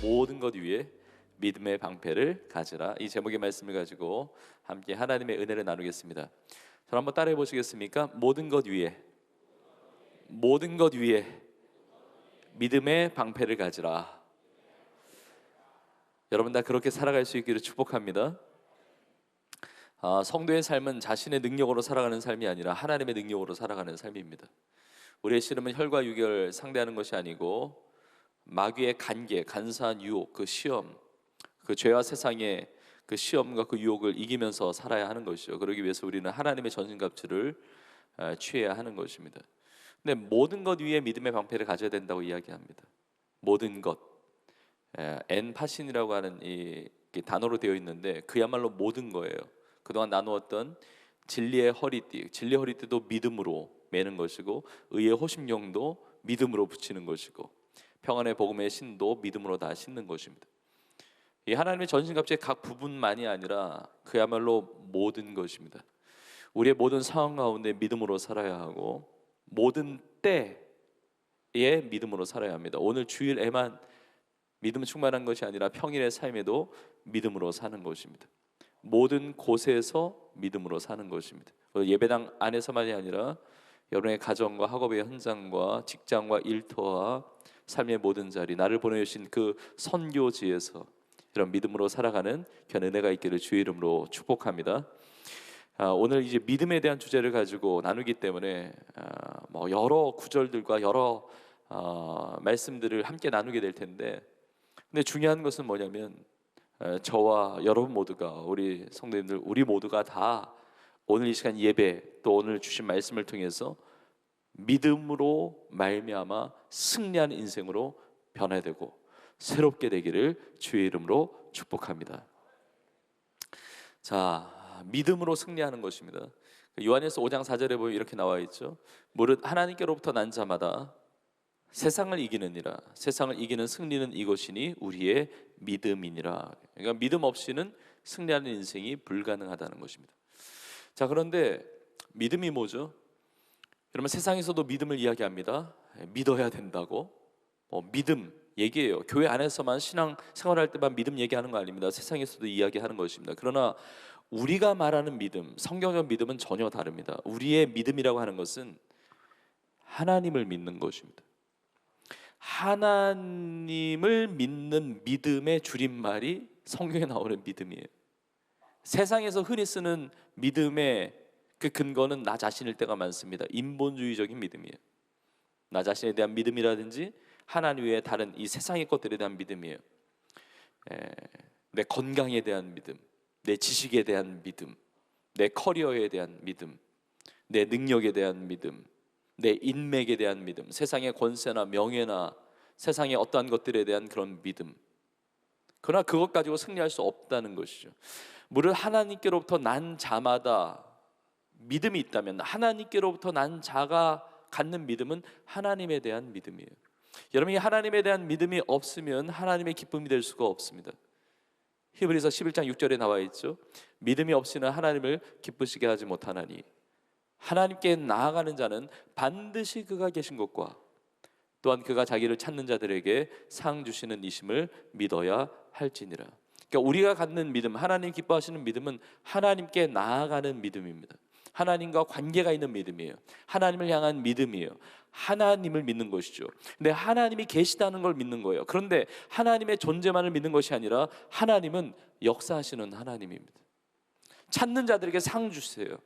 모든 것 위에 믿음의 방패를 가지라. 이 제목의 말씀을 가지고 함께 하나님의 은혜를 나누겠습니다. 저를 한번 따라해 보시겠습니까? 모든 것 위에, 모든 것 위에 믿음의 방패를 가지라. 여러분 다 그렇게 살아갈 수 있기를 축복합니다. 성도의 삶은 자신의 능력으로 살아가는 삶이 아니라 하나님의 능력으로 살아가는 삶입니다. 우리의 씨름은 혈과 육을 상대하는 것이 아니고 마귀의 간계, 간사한 유혹, 그 시험, 그 죄와 세상의 그 시험과 그 유혹을 이기면서 살아야 하는 것이죠. 그러기 위해서 우리는 하나님의 전신갑주를 취해야 하는 것입니다. 근데 모든 것 위에 믿음의 방패를 가져야 된다고 이야기합니다. 모든 것, 엔파신이라고 하는 이 단어로 되어 있는데 그야말로 모든 거예요. 그동안 나누었던 진리의 허리띠, 진리의 허리띠도 믿음으로 매는 것이고, 의의 호심령도 믿음으로 붙이는 것이고, 평안의 복음의 신도 믿음으로 다 신는 것입니다. 이 하나님의 전신갑주의 각 부분만이 아니라 그야말로 모든 것입니다. 우리의 모든 상황 가운데 믿음으로 살아야 하고, 모든 때에 믿음으로 살아야 합니다. 오늘 주일에만 믿음 충만한 것이 아니라 평일의 삶에도 믿음으로 사는 것입니다. 모든 곳에서 믿음으로 사는 것입니다. 예배당 안에서만이 아니라 여러분의 가정과 학업의 현장과 직장과 일터와 삶의 모든 자리, 나를 보내주신 그 선교지에서 이런 믿음으로 살아가는 귀한 은혜가 있기를 주의 이름으로 축복합니다. 오늘 이제 믿음에 대한 주제를 가지고 나누기 때문에 여러 구절들과 여러 말씀들을 함께 나누게 될 텐데, 근데 중요한 것은 뭐냐면 저와 여러분 모두가, 우리 성도님들, 우리 모두가 다 오늘 이 시간 예배, 또 오늘 주신 말씀을 통해서 믿음으로 말미암아 승리하는 인생으로 변화되고 새롭게 되기를 주의 이름으로 축복합니다. 자, 믿음으로 승리하는 것입니다. 요한일서 5장 4절에 보면 이렇게 나와 있죠. 무릇 하나님께로부터 난 자마다 세상을 이기느니라. 세상을 이기는 승리는 이것이니 우리의 믿음이니라. 그러니까 믿음 없이는 승리하는 인생이 불가능하다는 것입니다. 자, 그런데 믿음이 뭐죠? 여러분, 세상에서도 믿음을 이야기합니다. 믿어야 된다고. 믿음 얘기해요. 교회 안에서만 신앙 생활할 때만 믿음 얘기하는 거 아닙니다. 세상에서도 이야기하는 것입니다. 그러나 우리가 말하는 믿음, 성경적 믿음은 전혀 다릅니다. 우리의 믿음이라고 하는 것은 하나님을 믿는 것입니다. 하나님을 믿는 믿음의 줄임말이 성경에 나오는 믿음이에요. 세상에서 흔히 쓰는 믿음의 그 근거는 나 자신일 때가 많습니다. 인본주의적인 믿음이에요. 나 자신에 대한 믿음이라든지 하나님 외에 다른 이 세상의 것들에 대한 믿음이에요. 내 건강에 대한 믿음, 내 지식에 대한 믿음, 내 커리어에 대한 믿음, 내 능력에 대한 믿음, 내 인맥에 대한 믿음, 세상의 권세나 명예나 세상의 어떠한 것들에 대한 그런 믿음. 그러나 그것 가지고 승리할 수 없다는 것이죠. 무릇 하나님께로부터 난 자마다 믿음이 있다면, 하나님께로부터 난 자가 갖는 믿음은 하나님에 대한 믿음이에요. 여러분이 하나님에 대한 믿음이 없으면 하나님의 기쁨이 될 수가 없습니다. 히브리서 11장 6절에 나와 있죠. 믿음이 없이는 하나님을 기쁘시게 하지 못하나니 하나님께 나아가는 자는 반드시 그가 계신 것과 또한 그가 자기를 찾는 자들에게 상 주시는 이심을 믿어야 할지니라. 그러니까 우리가 갖는 믿음, 하나님 기뻐하시는 믿음은 하나님께 나아가는 믿음입니다. 하나님과 관계가 있는 믿음이에요. 하나님을 향한 믿음이에요. 하나님을 믿는 것이죠. 근데 하나님이 계시다는 걸 믿는 거예요. 그런데 하나님의 존재만을 믿는 것이 아니라 하나님은 역사하시는 하나님입니다. 찾는 자들에게 상 주세요.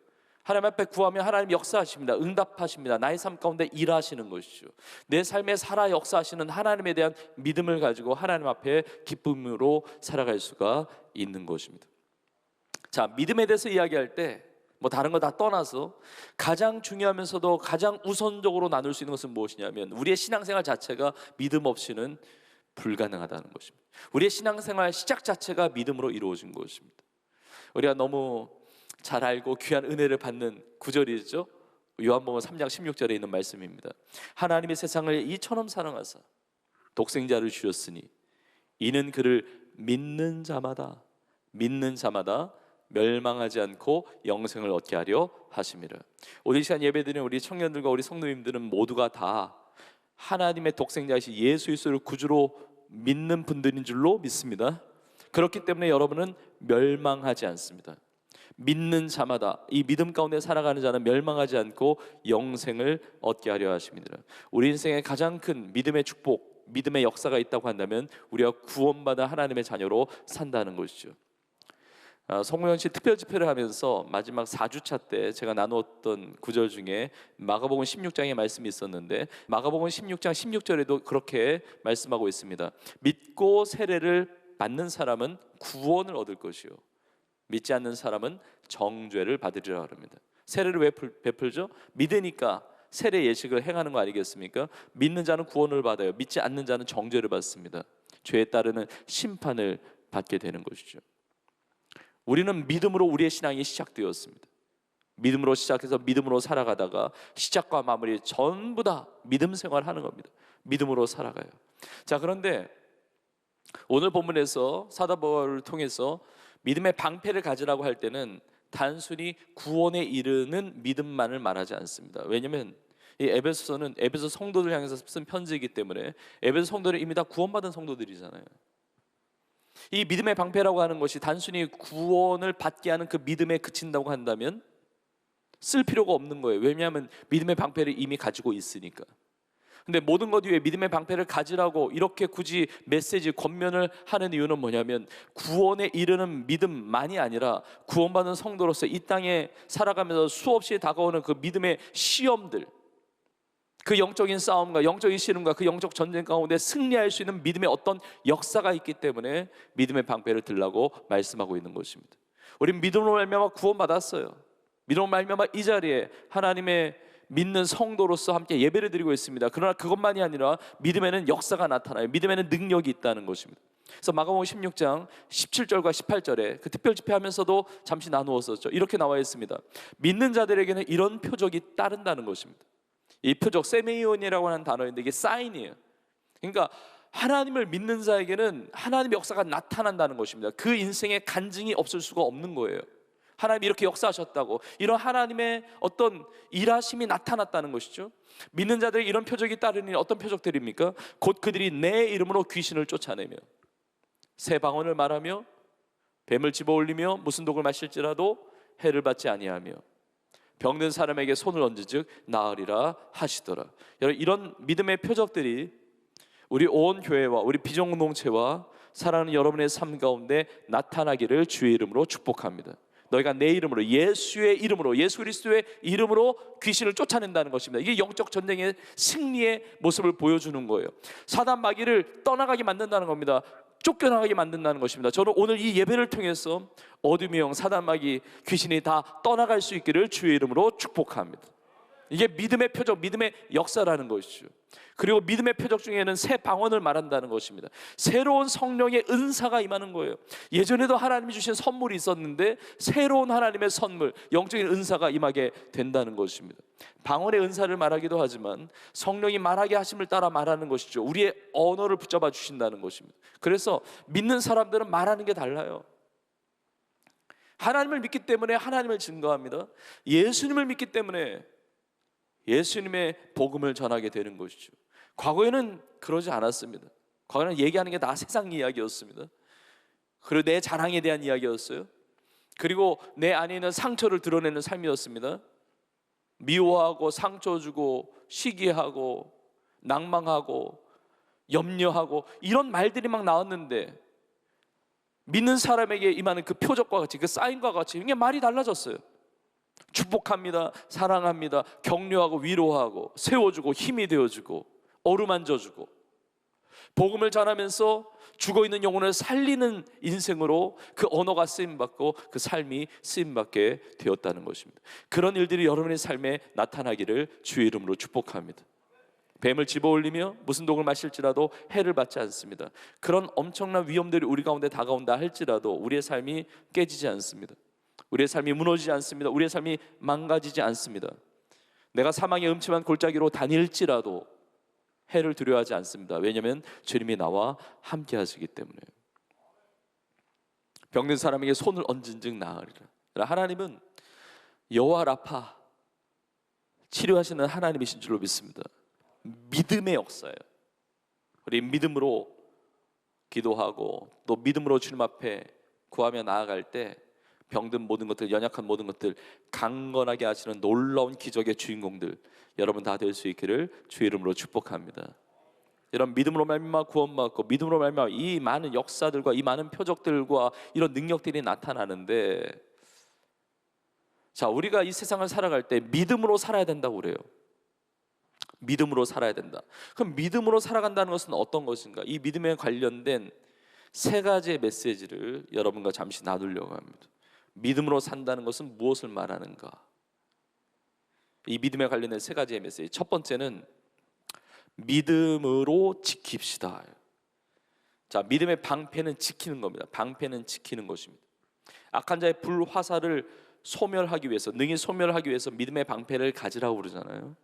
하나님 앞에 구하면 하나님 역사하십니다. 응답하십니다. 나의 삶 가운데 일하시는 것이죠. 내 삶에 살아 역사하시는 하나님에 대한 믿음을 가지고 하나님 앞에 기쁨으로 살아갈 수가 있는 것입니다. 자, 믿음에 대해서 이야기할 때 다른 거 다 떠나서 가장 중요하면서도 가장 우선적으로 나눌 수 있는 것은 무엇이냐면, 우리의 신앙생활 자체가 믿음 없이는 불가능하다는 것입니다. 우리의 신앙생활 시작 자체가 믿음으로 이루어진 것입니다. 우리가 너무 잘 알고 귀한 은혜를 받는 구절이죠. 요한복음 3장 16절에 있는 말씀입니다. 하나님의 세상을 이처럼 사랑하사 독생자를 주셨으니 이는 그를 믿는 자마다 멸망하지 않고 영생을 얻게 하려 하심이라. 오늘 이 시간 예배드리는 우리 청년들과 우리 성도님들은 모두가 다 하나님의 독생자이신 예수 그리스도를 구주로 믿는 분들인 줄로 믿습니다. 그렇기 때문에 여러분은 멸망하지 않습니다. 믿는 자마다, 이 믿음 가운데 살아가는 자는 멸망하지 않고 영생을 얻게 하려 하십니다. 우리 인생의 가장 큰 믿음의 축복, 믿음의 역사가 있다고 한다면 우리가 구원받아 하나님의 자녀로 산다는 것이죠. 성모연시 특별 집회를 하면서 마지막 4주차 때 제가 나누었던 구절 중에 마가복음 16장의 말씀이 있었는데, 마가복음 16장 16절에도 그렇게 말씀하고 있습니다. 믿고 세례를 받는 사람은 구원을 얻을 것이요, 믿지 않는 사람은 정죄를 받으리라 합니다. 세례를 왜 베풀죠? 믿으니까 세례 예식을 행하는 거 아니겠습니까? 믿는 자는 구원을 받아요. 믿지 않는 자는 정죄를 받습니다. 죄에 따르는 심판을 받게 되는 것이죠. 우리는 믿음으로 우리의 신앙이 시작되었습니다. 믿음으로 시작해서 믿음으로 살아가다가 시작과 마무리 전부 다 믿음 생활하는 겁니다. 믿음으로 살아가요. 자, 그런데 오늘 본문에서 사도 바울을 통해서 믿음의 방패를 가지라고 할 때는 단순히 구원에 이르는 믿음만을 말하지 않습니다. 왜냐하면 이 에베소서는 에베소 성도들 향해서 쓴 편지이기 때문에 에베소 성도들은 이미 다 구원받은 성도들이잖아요. 이 믿음의 방패라고 하는 것이 단순히 구원을 받게 하는 그 믿음에 그친다고 한다면 쓸 필요가 없는 거예요. 왜냐하면 믿음의 방패를 이미 가지고 있으니까. 근데 모든 것 위에 믿음의 방패를 가지라고 이렇게 굳이 메시지 권면을 하는 이유는 뭐냐면, 구원에 이르는 믿음만이 아니라 구원받은 성도로서 이 땅에 살아가면서 수없이 다가오는 그 믿음의 시험들, 그 영적인 싸움과 영적인 씨름과 그 영적 전쟁 가운데 승리할 수 있는 믿음의 어떤 역사가 있기 때문에 믿음의 방패를 들라고 말씀하고 있는 것입니다. 우리는 믿음으로 말미암아 구원받았어요. 믿음으로 말미암아 이 자리에 하나님의 믿는 성도로서 함께 예배를 드리고 있습니다. 그러나 그것만이 아니라 믿음에는 역사가 나타나요. 믿음에는 능력이 있다는 것입니다. 그래서 마가복음 16장 17절과 18절에 그 특별 집회하면서도 잠시 나누었었죠. 이렇게 나와 있습니다. 믿는 자들에게는 이런 표적이 따른다는 것입니다. 이 표적, 세메이온이라고 하는 단어인데 이게 사인이에요. 그러니까 하나님을 믿는 자에게는 하나님의 역사가 나타난다는 것입니다. 그 인생에 간증이 없을 수가 없는 거예요. 하나님이 이렇게 역사하셨다고, 이런 하나님의 어떤 일하심이 나타났다는 것이죠. 믿는 자들이 이런 표적이 따르니 어떤 표적들입니까? 곧 그들이 내 이름으로 귀신을 쫓아내며 새 방언을 말하며 뱀을 집어올리며 무슨 독을 마실지라도 해를 받지 아니하며 병든 사람에게 손을 얹은즉 나으리라 하시더라. 여러분, 이런 믿음의 표적들이 우리 온 교회와 우리 비전공동체와 사랑하는 여러분의 삶 가운데 나타나기를 주의 이름으로 축복합니다. 너희가 내 이름으로, 예수의 이름으로, 예수 그리스도의 이름으로 귀신을 쫓아낸다는 것입니다. 이게 영적 전쟁의 승리의 모습을 보여주는 거예요. 사단 마귀를 떠나가게 만든다는 겁니다. 쫓겨나가게 만든다는 것입니다. 저는 오늘 이 예배를 통해서 어둠의 영, 사단 마귀, 귀신이 다 떠나갈 수 있기를 주의 이름으로 축복합니다. 이게 믿음의 표적, 믿음의 역사라는 것이죠. 그리고 믿음의 표적 중에는 새 방언을 말한다는 것입니다. 새로운 성령의 은사가 임하는 거예요. 예전에도 하나님이 주신 선물이 있었는데 새로운 하나님의 선물, 영적인 은사가 임하게 된다는 것입니다. 방언의 은사를 말하기도 하지만 성령이 말하게 하심을 따라 말하는 것이죠. 우리의 언어를 붙잡아 주신다는 것입니다. 그래서 믿는 사람들은 말하는 게 달라요. 하나님을 믿기 때문에 하나님을 증거합니다. 예수님을 믿기 때문에 예수님의 복음을 전하게 되는 것이죠. 과거에는 그러지 않았습니다. 과거에는 얘기하는 게 다 세상 이야기였습니다. 그리고 내 자랑에 대한 이야기였어요. 그리고 내 안에 있는 상처를 드러내는 삶이었습니다. 미워하고 상처 주고 시기하고 낭망하고 염려하고 이런 말들이 막 나왔는데, 믿는 사람에게 임하는 그 표적과 같이, 그 사인과 같이 이게 말이 달라졌어요. 축복합니다, 사랑합니다, 격려하고 위로하고 세워주고 힘이 되어주고 어루만져주고, 복음을 전하면서 죽어있는 영혼을 살리는 인생으로 그 언어가 쓰임받고 그 삶이 쓰임받게 되었다는 것입니다. 그런 일들이 여러분의 삶에 나타나기를 주의 이름으로 축복합니다. 뱀을 집어올리며 무슨 독을 마실지라도 해를 받지 않습니다. 그런 엄청난 위험들이 우리 가운데 다가온다 할지라도 우리의 삶이 깨지지 않습니다. 우리의 삶이 무너지지 않습니다. 우리의 삶이 망가지지 않습니다. 내가 사망의 음침한 골짜기로 다닐지라도 해를 두려워하지 않습니다. 왜냐하면 주님이 나와 함께 하시기 때문에. 병든 사람에게 손을 얹은즉 나으리라. 하나님은 여호와 라파, 치료하시는 하나님이신 줄로 믿습니다. 믿음의 역사예요. 우리 믿음으로 기도하고 또 믿음으로 주님 앞에 구하며 나아갈 때 병든 모든 것들, 연약한 모든 것들 강건하게 하시는 놀라운 기적의 주인공들 여러분 다 될 수 있기를 주의 이름으로 축복합니다. 이런 믿음으로 말미암아 구원받고 믿음으로 말미암아 이 많은 역사들과 이 많은 표적들과 이런 능력들이 나타나는데, 자, 우리가 이 세상을 살아갈 때 믿음으로 살아야 된다고 그래요. 믿음으로 살아야 된다. 그럼 믿음으로 살아간다는 것은 어떤 것인가? 이 믿음에 관련된 세 가지의 메시지를 여러분과 잠시 나누려고 합니다. 믿음으로 산다는 것은 무엇을 말하는가? 이 믿음에 관련된 세 가지의 메시지. 첫 번째는 믿음으로 지킵시다. 자, 믿음의 방패는 지키는 겁니다. 방패는 지키는 것입니다. 악한 자의 불화살을 소멸하기 위해서, 능히 소멸하기 위해서 믿음의 방패를 가지라고 그러잖아요.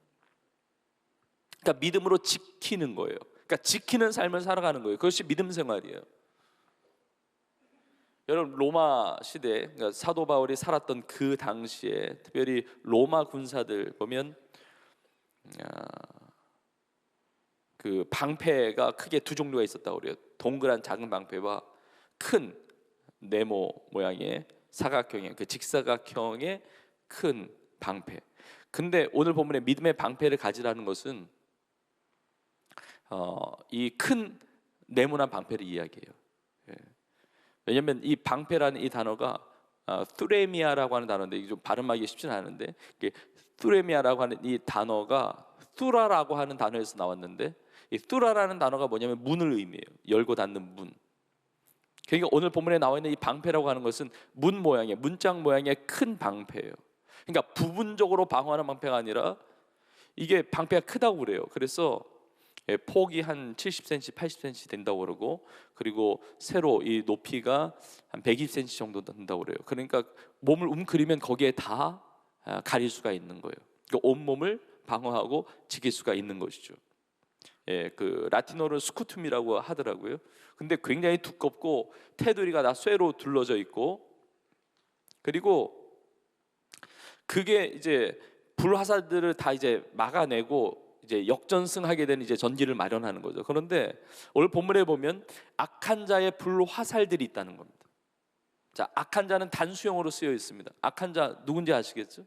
그러니까 믿음으로 지키는 거예요. 그러니까 지키는 삶을 살아가는 거예요. 그것이 믿음 생활이에요. 여러분, 로마 시대, 그러니까 사도 바울이 살았던 그 당시에 특별히 로마 군사들 보면 그 방패가 크게 두 종류가 있었다고 그래요. 동그란 작은 방패와 큰 네모 모양의 사각형의, 그 직사각형의 큰 방패. 근데 오늘 본문에 믿음의 방패를 가지라는 것은 이 큰 네모난 방패를 이야기해요. 왜냐하면 이 방패라는 이 단어가 뚜레미아라고 하는 단어인데, 이게 좀 발음하기 쉽지는 않은데, 뚜레미아라고 하는 이 단어가 뚜라라고 하는 단어에서 나왔는데, 이 뚜라라는 단어가 뭐냐면 문을 의미해요. 열고 닫는 문. 그러니까 오늘 본문에 나와 있는 이 방패라고 하는 것은 문 모양의, 문짝 모양의 큰 방패예요. 그러니까 부분적으로 방어하는 방패가 아니라 이게 방패가 크다고 그래요. 그래서 폭이 한 70cm, 80cm 된다고 그러고, 그리고 세로 이 높이가 한 120cm 정도 된다고 그래요. 그러니까 몸을 움크리면 거기에 다 가릴 수가 있는 거예요. 그러니까 온몸을 방어하고 지킬 수가 있는 것이죠. 그 라틴어로 스쿠툼이라고 하더라고요. 근데 굉장히 두껍고 테두리가 다 쇠로 둘러져 있고, 그리고 그게 이제 불화살들을 다 이제 막아내고 이제 역전승하게 되는 이제 전기를 마련하는 거죠. 그런데 오늘 본문에 보면 악한 자의 불화살들이 있다는 겁니다. 자, 악한 자는 단수형으로 쓰여 있습니다. 악한 자 누군지 아시겠죠?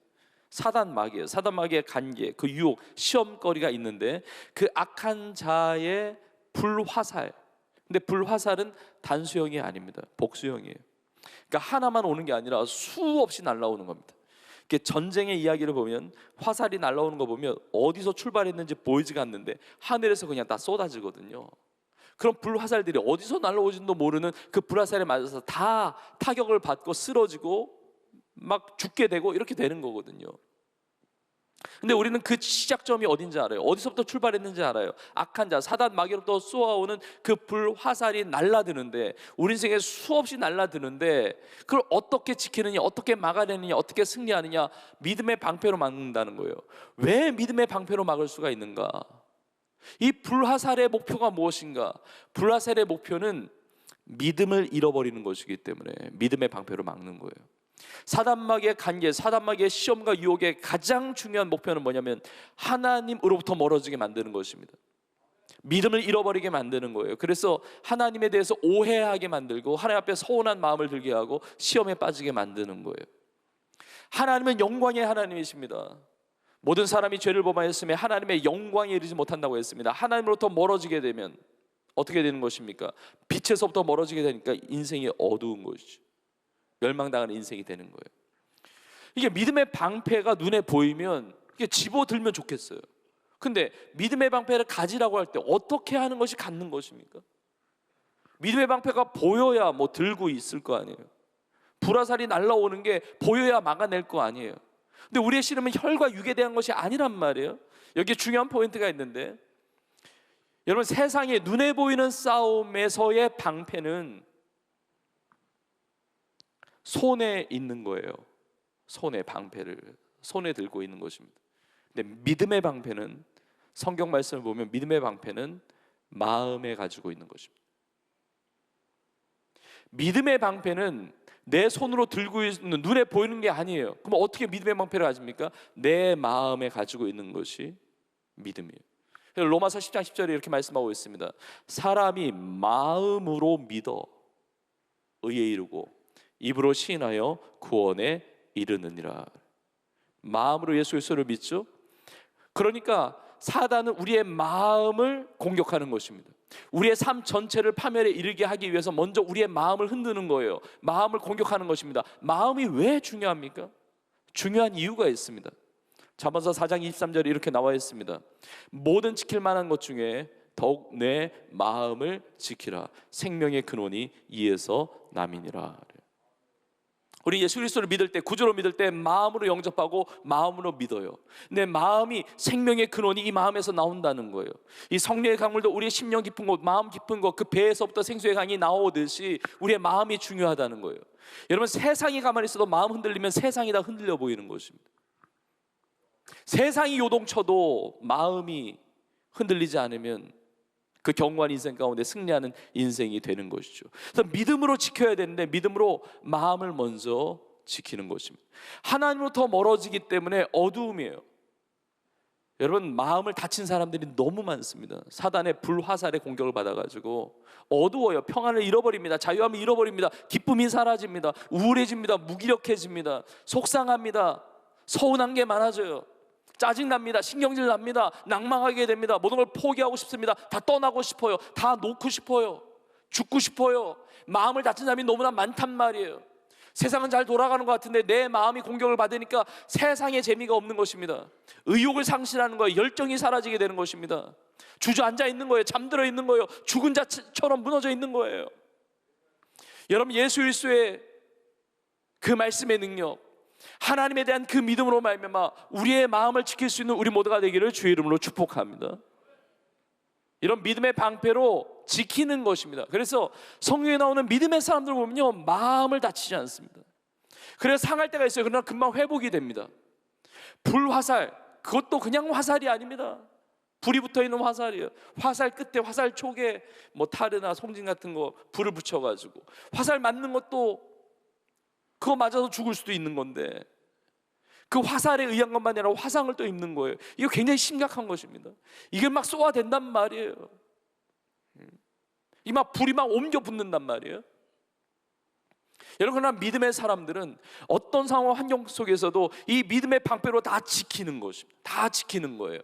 사단 마귀예요. 사단 마귀의 관계, 그 유혹, 시험거리가 있는데 그 악한 자의 불화살. 근데 불화살은 단수형이 아닙니다. 복수형이에요. 그러니까 하나만 오는 게 아니라 수없이 날아오는 겁니다. 전쟁의 이야기를 보면 화살이 날아오는 거 보면 어디서 출발했는지 보이지가 않는데 하늘에서 그냥 다 쏟아지거든요. 그럼 불화살들이 어디서 날아오지도 모르는 그 불화살에 맞아서 다 타격을 받고 쓰러지고 막 죽게 되고 이렇게 되는 거거든요. 근데 우리는 그 시작점이 어딘지 알아요. 어디서부터 출발했는지 알아요. 악한 자, 사단 마귀로부터 쏘아오는 그 불화살이 날라드는데, 우리 인생에 수없이 날라드는데 그걸 어떻게 지키느냐, 어떻게 막아내느냐, 어떻게 승리하느냐, 믿음의 방패로 막는다는 거예요. 왜 믿음의 방패로 막을 수가 있는가? 이 불화살의 목표가 무엇인가? 불화살의 목표는 믿음을 잃어버리는 것이기 때문에 믿음의 방패로 막는 거예요. 사단마귀의 관계, 사단마귀의 시험과 유혹의 가장 중요한 목표는 뭐냐면 하나님으로부터 멀어지게 만드는 것입니다. 믿음을 잃어버리게 만드는 거예요. 그래서 하나님에 대해서 오해하게 만들고 하나님 앞에 서운한 마음을 들게 하고 시험에 빠지게 만드는 거예요. 하나님은 영광의 하나님이십니다. 모든 사람이 죄를 범하였으며 하나님의 영광에 이르지 못한다고 했습니다. 하나님으로부터 멀어지게 되면 어떻게 되는 것입니까? 빛에서부터 멀어지게 되니까 인생이 어두운 것이죠. 멸망당하는 인생이 되는 거예요. 이게 믿음의 방패가 눈에 보이면 이게 집어들면 좋겠어요. 근데 믿음의 방패를 가지라고 할 때 어떻게 하는 것이 갖는 것입니까? 믿음의 방패가 보여야 뭐 들고 있을 거 아니에요. 불화살이 날라오는 게 보여야 막아낼 거 아니에요. 근데 우리의 씨름은 혈과 육에 대한 것이 아니란 말이에요. 여기에 중요한 포인트가 있는데, 여러분, 세상에 눈에 보이는 싸움에서의 방패는 손에 있는 거예요. 손에 방패를 손에 들고 있는 것입니다. 근데 믿음의 방패는, 성경 말씀을 보면 믿음의 방패는 마음에 가지고 있는 것입니다. 믿음의 방패는 내 손으로 들고 있는, 눈에 보이는 게 아니에요. 그럼 어떻게 믿음의 방패를 가집니까? 내 마음에 가지고 있는 것이 믿음이에요. 로마서 10장 10절에 이렇게 말씀하고 있습니다. 사람이 마음으로 믿어 의에 이르고 입으로 시인하여 구원에 이르느니라. 마음으로 예수 그리스도를 믿죠. 그러니까 사단은 우리의 마음을 공격하는 것입니다. 우리의 삶 전체를 파멸에 이르게 하기 위해서 먼저 우리의 마음을 흔드는 거예요. 마음을 공격하는 것입니다. 마음이 왜 중요합니까? 중요한 이유가 있습니다. 잠언서 4장 23절에 이렇게 나와 있습니다. 모든 지킬 만한 것 중에 더욱 내 마음을 지키라. 생명의 근원이 이에서 남이니라. 우리 예수 그리스도를 믿을 때, 구주로 믿을 때 마음으로 영접하고 마음으로 믿어요. 내 마음이, 생명의 근원이 이 마음에서 나온다는 거예요. 이 성령의 강물도 우리의 심령 깊은 곳, 마음 깊은 곳, 그 배에서부터 생수의 강이 나오듯이 우리의 마음이 중요하다는 거예요. 여러분, 세상이 가만히 있어도 마음 흔들리면 세상이 다 흔들려 보이는 것입니다. 세상이 요동쳐도 마음이 흔들리지 않으면 그 견고한 인생 가운데 승리하는 인생이 되는 것이죠. 그래서 믿음으로 지켜야 되는데 믿음으로 마음을 먼저 지키는 것입니다. 하나님으로부터 멀어지기 때문에 어두움이에요. 여러분, 마음을 다친 사람들이 너무 많습니다. 사단의 불화살의 공격을 받아가지고 어두워요. 평안을 잃어버립니다. 자유함을 잃어버립니다. 기쁨이 사라집니다. 우울해집니다. 무기력해집니다. 속상합니다. 서운한 게 많아져요. 짜증납니다. 신경질 납니다. 낭망하게 됩니다. 모든 걸 포기하고 싶습니다. 다 떠나고 싶어요. 다 놓고 싶어요. 죽고 싶어요. 마음을 다친 사람이 너무나 많단 말이에요. 세상은 잘 돌아가는 것 같은데 내 마음이 공격을 받으니까 세상에 재미가 없는 것입니다. 의욕을 상실하는 거예요. 열정이 사라지게 되는 것입니다. 주저앉아 있는 거예요. 잠들어 있는 거예요. 죽은 자처럼 무너져 있는 거예요. 여러분, 예수 그리스도의 그 말씀의 능력, 하나님에 대한 그 믿음으로 말미암아 우리의 마음을 지킬 수 있는 우리 모두가 되기를 주의 이름으로 축복합니다. 이런 믿음의 방패로 지키는 것입니다. 그래서 성경에 나오는 믿음의 사람들 보면요, 마음을 다치지 않습니다. 그래서 상할 때가 있어요. 그러나 금방 회복이 됩니다. 불화살, 그것도 그냥 화살이 아닙니다. 불이 붙어있는 화살이에요. 화살 끝에, 화살 촉에 뭐 타르나 송진 같은 거 불을 붙여가지고 화살 맞는 것도 그거 맞아서 죽을 수도 있는 건데 그 화살에 의한 것만이 아니라 화상을 또 입는 거예요. 이거 굉장히 심각한 것입니다. 이게 막 쏘아댄단 말이에요. 이 막 불이 막 옮겨 붙는단 말이에요. 여러분, 그러나 믿음의 사람들은 어떤 상황 환경 속에서도 이 믿음의 방패로 다 지키는 것입니다. 다 지키는 거예요.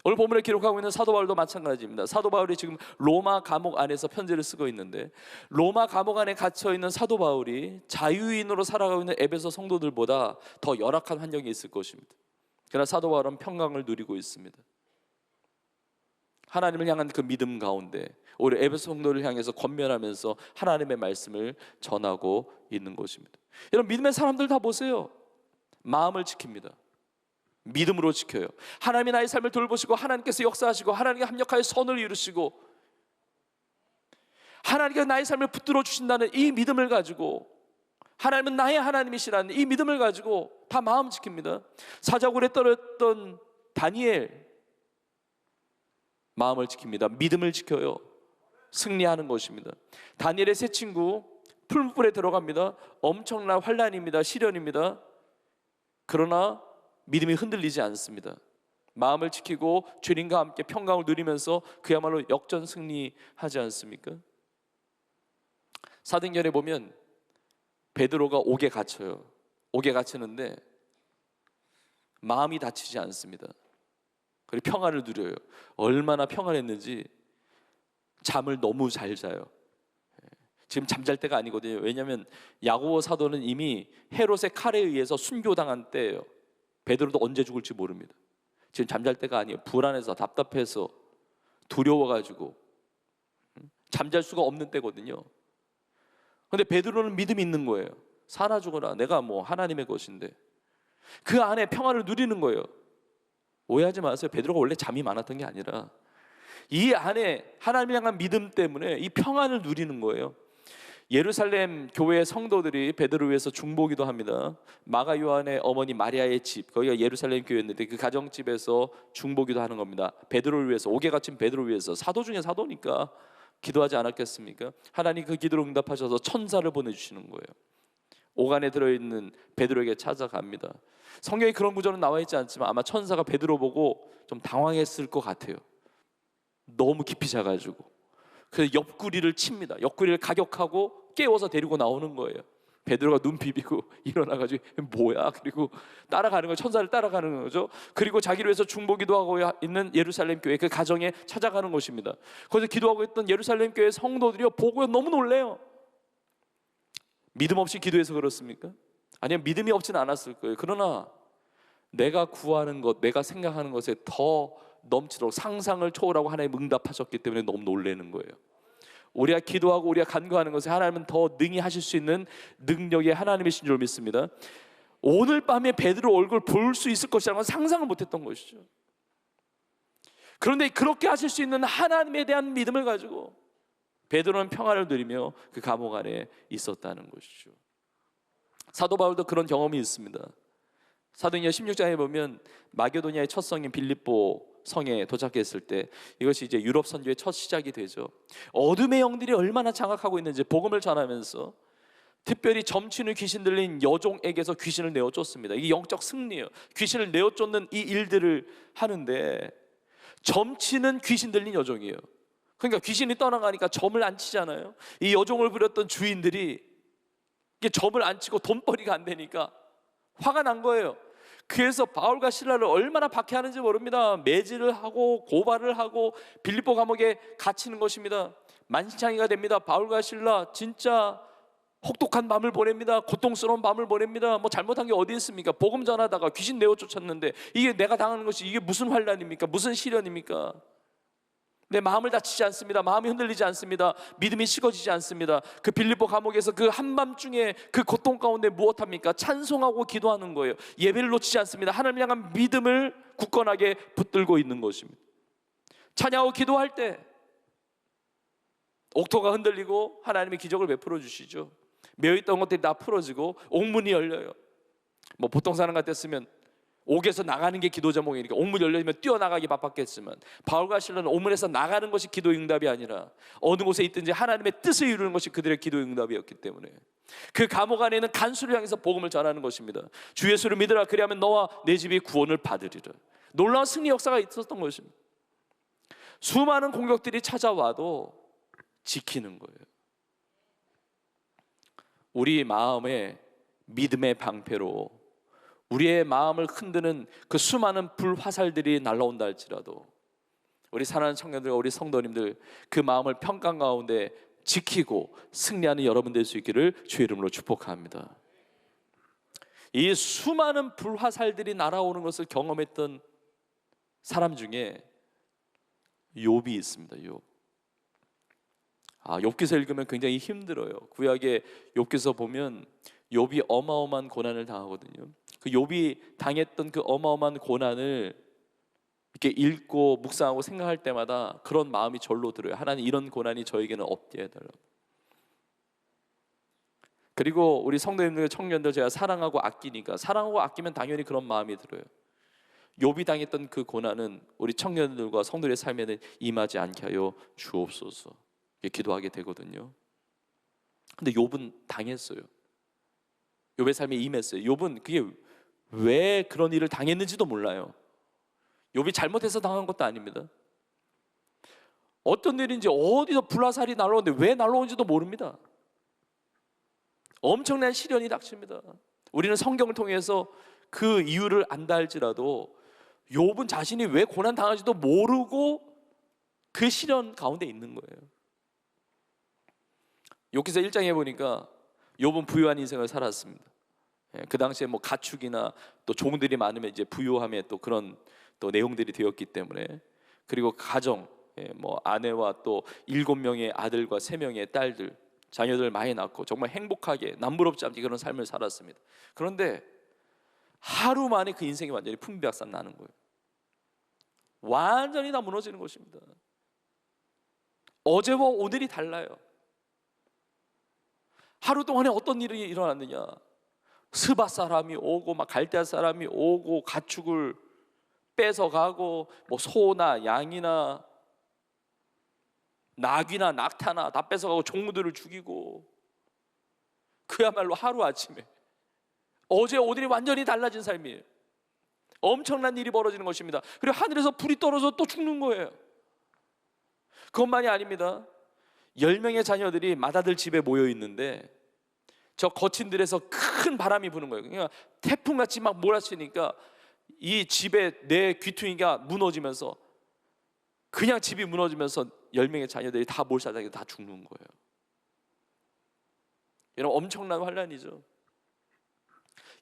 오늘 본문에 기록하고 있는 사도 바울도 마찬가지입니다. 사도 바울이 지금 로마 감옥 안에서 편지를 쓰고 있는데 로마 감옥 안에 갇혀 있는 사도 바울이 자유인으로 살아가고 있는 에베소 성도들보다 더 열악한 환경이 있을 것입니다. 그러나 사도 바울은 평강을 누리고 있습니다. 하나님을 향한 그 믿음 가운데 오히려 에베소 성도를 향해서 권면하면서 하나님의 말씀을 전하고 있는 것입니다. 여러분, 믿음의 사람들 다 보세요. 마음을 지킵니다. 믿음으로 지켜요. 하나님이 나의 삶을 돌보시고 하나님께서 역사하시고 하나님과 합력하여 선을 이루시고 하나님께서 나의 삶을 붙들어 주신다는 이 믿음을 가지고, 하나님은 나의 하나님이시라는 이 믿음을 가지고 다 마음 지킵니다. 사자굴에 떨어졌던 다니엘, 마음을 지킵니다. 믿음을 지켜요. 승리하는 것입니다. 다니엘의 세 친구 풀무불에 들어갑니다. 엄청난 환난입니다. 시련입니다. 그러나 믿음이 흔들리지 않습니다. 마음을 지키고 주님과 함께 평강을 누리면서 그야말로 역전 승리하지 않습니까? 사도행전에 보면 베드로가 옥에 갇혀요. 옥에 갇히는데 마음이 다치지 않습니다. 그리고 평안을 누려요. 얼마나 평안했는지 잠을 너무 잘 자요. 지금 잠잘 때가 아니거든요. 왜냐하면 야고보 사도는 이미 헤롯의 칼에 의해서 순교당한 때예요. 베드로도 언제 죽을지 모릅니다. 지금 잠잘 때가 아니에요. 불안해서, 답답해서, 두려워가지고 잠잘 수가 없는 때거든요. 그런데 베드로는 믿음이 있는 거예요. 사나 죽어라, 내가 뭐 하나님의 것인데. 그 안에 평안을 누리는 거예요. 오해하지 마세요. 베드로가 원래 잠이 많았던 게 아니라 이 안에 하나님을 향한 믿음 때문에 이 평안을 누리는 거예요. 예루살렘 교회의 성도들이 베드로를 위해서 중보기도 합니다. 마가 요한의 어머니 마리아의 집, 거기가 예루살렘 교회였는데 그 가정집에서 중보기도 하는 겁니다. 베드로를 위해서, 옥에 갇힌 베드로를 위해서. 사도 중에 사도니까 기도하지 않았겠습니까? 하나님 그 기도를 응답하셔서 천사를 보내주시는 거예요. 오간에 들어있는 베드로에게 찾아갑니다. 성경에 그런 구절은 나와 있지 않지만 아마 천사가 베드로 보고 좀 당황했을 것 같아요. 너무 깊이 자가지고. 그래서 옆구리를 칩니다. 옆구리를 가격하고 깨워서 데리고 나오는 거예요. 베드로가 눈 비비고 일어나가지고 뭐야? 그리고 따라가는 거예요. 천사를 따라가는 거죠. 그리고 자기를 위해서 중보기도 하고 있는 예루살렘 교회 그 가정에 찾아가는 것입니다. 거기서 기도하고 있던 예루살렘 교회 성도들이 보고 너무 놀래요. 믿음 없이 기도해서 그렇습니까? 아니면 믿음이 없지는 않았을 거예요. 그러나 내가 구하는 것, 내가 생각하는 것에 더 넘치도록 상상을 초월하고 하나님 응답하셨기 때문에 너무 놀라는 거예요. 우리가 기도하고 우리가 간구하는 것에 하나님은 더 능히 하실 수 있는 능력의 하나님이신 줄 믿습니다. 오늘 밤에 베드로 얼굴 볼 수 있을 것이라는 건 상상을 못했던 것이죠. 그런데 그렇게 하실 수 있는 하나님에 대한 믿음을 가지고 베드로는 평안을 누리며 그 감옥 안에 있었다는 것이죠. 사도 바울도 그런 경험이 있습니다. 사도행전 16장에 보면 마게도니아의 첫 성인 빌립보 성에 도착했을 때 이것이 이제 유럽 선교의 첫 시작이 되죠. 어둠의 영들이 얼마나 장악하고 있는지 복음을 전하면서 특별히 점치는 귀신 들린 여종에게서 귀신을 내어 쫓습니다. 이게 영적 승리예요. 귀신을 내어 쫓는 이 일들을 하는데 점치는 귀신 들린 여종이에요. 그러니까 귀신이 떠나가니까 점을 안 치잖아요. 이 여종을 부렸던 주인들이 이게 점을 안 치고 돈벌이가 안 되니까 화가 난 거예요. 그래서 바울과 실라를 얼마나 박해하는지 모릅니다. 매질을 하고 고발을 하고 빌립보 감옥에 갇히는 것입니다. 만신창이가 됩니다. 바울과 실라 진짜 혹독한 밤을 보냅니다. 고통스러운 밤을 보냅니다. 뭐 잘못한 게 어디 있습니까? 복음 전하다가 귀신 내어 쫓았는데 이게 내가 당하는 것이 이게 무슨 환난입니까? 무슨 시련입니까? 내 마음을 다치지 않습니다. 마음이 흔들리지 않습니다. 믿음이 식어지지 않습니다. 그 빌립보 감옥에서 그 한밤중에 그 고통 가운데 무엇합니까? 찬송하고 기도하는 거예요. 예배를 놓치지 않습니다. 하나님 향한 믿음을 굳건하게 붙들고 있는 것입니다. 찬양하고 기도할 때 옥토가 흔들리고 하나님의 기적을 베풀어 주시죠. 메어있던 것들이 다 풀어지고 옥문이 열려요. 뭐 보통 사람 같았으면 옥에서 나가는 게 기도 제목이니까 옥문 열리면 뛰어나가기 바빴겠지만 바울과 실라는 옥문에서 나가는 것이 기도 응답이 아니라 어느 곳에 있든지 하나님의 뜻을 이루는 것이 그들의 기도 응답이었기 때문에 그 감옥 안에 있는 간수를 향해서 복음을 전하는 것입니다. 주 예수를 믿으라 그리하면 너와 내 집이 구원을 받으리라. 놀라운 승리 역사가 있었던 것입니다. 수많은 공격들이 찾아와도 지키는 거예요. 우리 마음의 믿음의 방패로 우리의 마음을 흔드는 그 수많은 불화살들이 날라온다 할지라도 우리 사랑하는 청년들과 우리 성도님들 그 마음을 평강 가운데 지키고 승리하는 여러분 될 수 있기를 주의 이름으로 축복합니다. 이 수많은 불화살들이 날아오는 것을 경험했던 사람 중에 욥이 있습니다. 욥. 욥기서 읽으면 굉장히 힘들어요. 구약의 욥기서 보면 욥이 어마어마한 고난을 당하거든요. 그 욥이 당했던 그 어마어마한 고난을 이렇게 읽고 묵상하고 생각할 때마다 그런 마음이 절로 들어요. 하나님 이런 고난이 저에게는 없게 해달라고. 그리고 우리 성도님들 청년들 제가 사랑하고 아끼니까 사랑하고 아끼면 당연히 그런 마음이 들어요. 욥이 당했던 그 고난은 우리 청년들과 성도들의 삶에는 임하지 않게 하여 주옵소서 기도하게 되거든요. 근데 욥은 당했어요. 욥의 삶에 임했어요. 욥은 그게 왜 그런 일을 당했는지도 몰라요. 욥이 잘못해서 당한 것도 아닙니다. 어떤 일인지 어디서 불화살이 날아오는데 왜 날아오는지도 모릅니다. 엄청난 시련이 닥칩니다. 우리는 성경을 통해서 그 이유를 안다 할지라도 욥은 자신이 왜 고난 당하는지도 모르고 그 시련 가운데 있는 거예요. 욥기서 1장에 보니까 욥은 부유한 인생을 살았습니다. 그 당시에 뭐 가축이나 또 종들이 많으면 이제 부유함의 또 그런 또 내용들이 되었기 때문에 그리고 가정 뭐 아내와 또 7명의 아들과 3명의 딸들 자녀들 많이 낳고 정말 행복하게 남부럽지 않게 그런 삶을 살았습니다. 그런데 하루 만에 그 인생이 완전히 풍비박산 나는 거예요. 완전히 다 무너지는 것입니다. 어제와 오늘이 달라요. 하루 동안에 어떤 일이 일어났느냐? 스바 사람이 오고 막 갈대아 사람이 오고 가축을 뺏어가고 뭐 소나 양이나 낙이나 낙타나 다 뺏어가고 종들을 죽이고 그야말로 하루아침에 어제 오늘이 완전히 달라진 삶이에요. 엄청난 일이 벌어지는 것입니다. 그리고 하늘에서 불이 떨어져 또 죽는 거예요. 그것만이 아닙니다. 10명의 자녀들이 맏아들 집에 모여 있는데 저 거친 들에서 큰 바람이 부는 거예요. 그러니까 태풍같이 막 몰아치니까 이 집에 내 귀퉁이가 무너지면서 그냥 집이 무너지면서 10명의 자녀들이 다 몰살당해서 다 죽는 거예요. 여러분, 엄청난 환란이죠.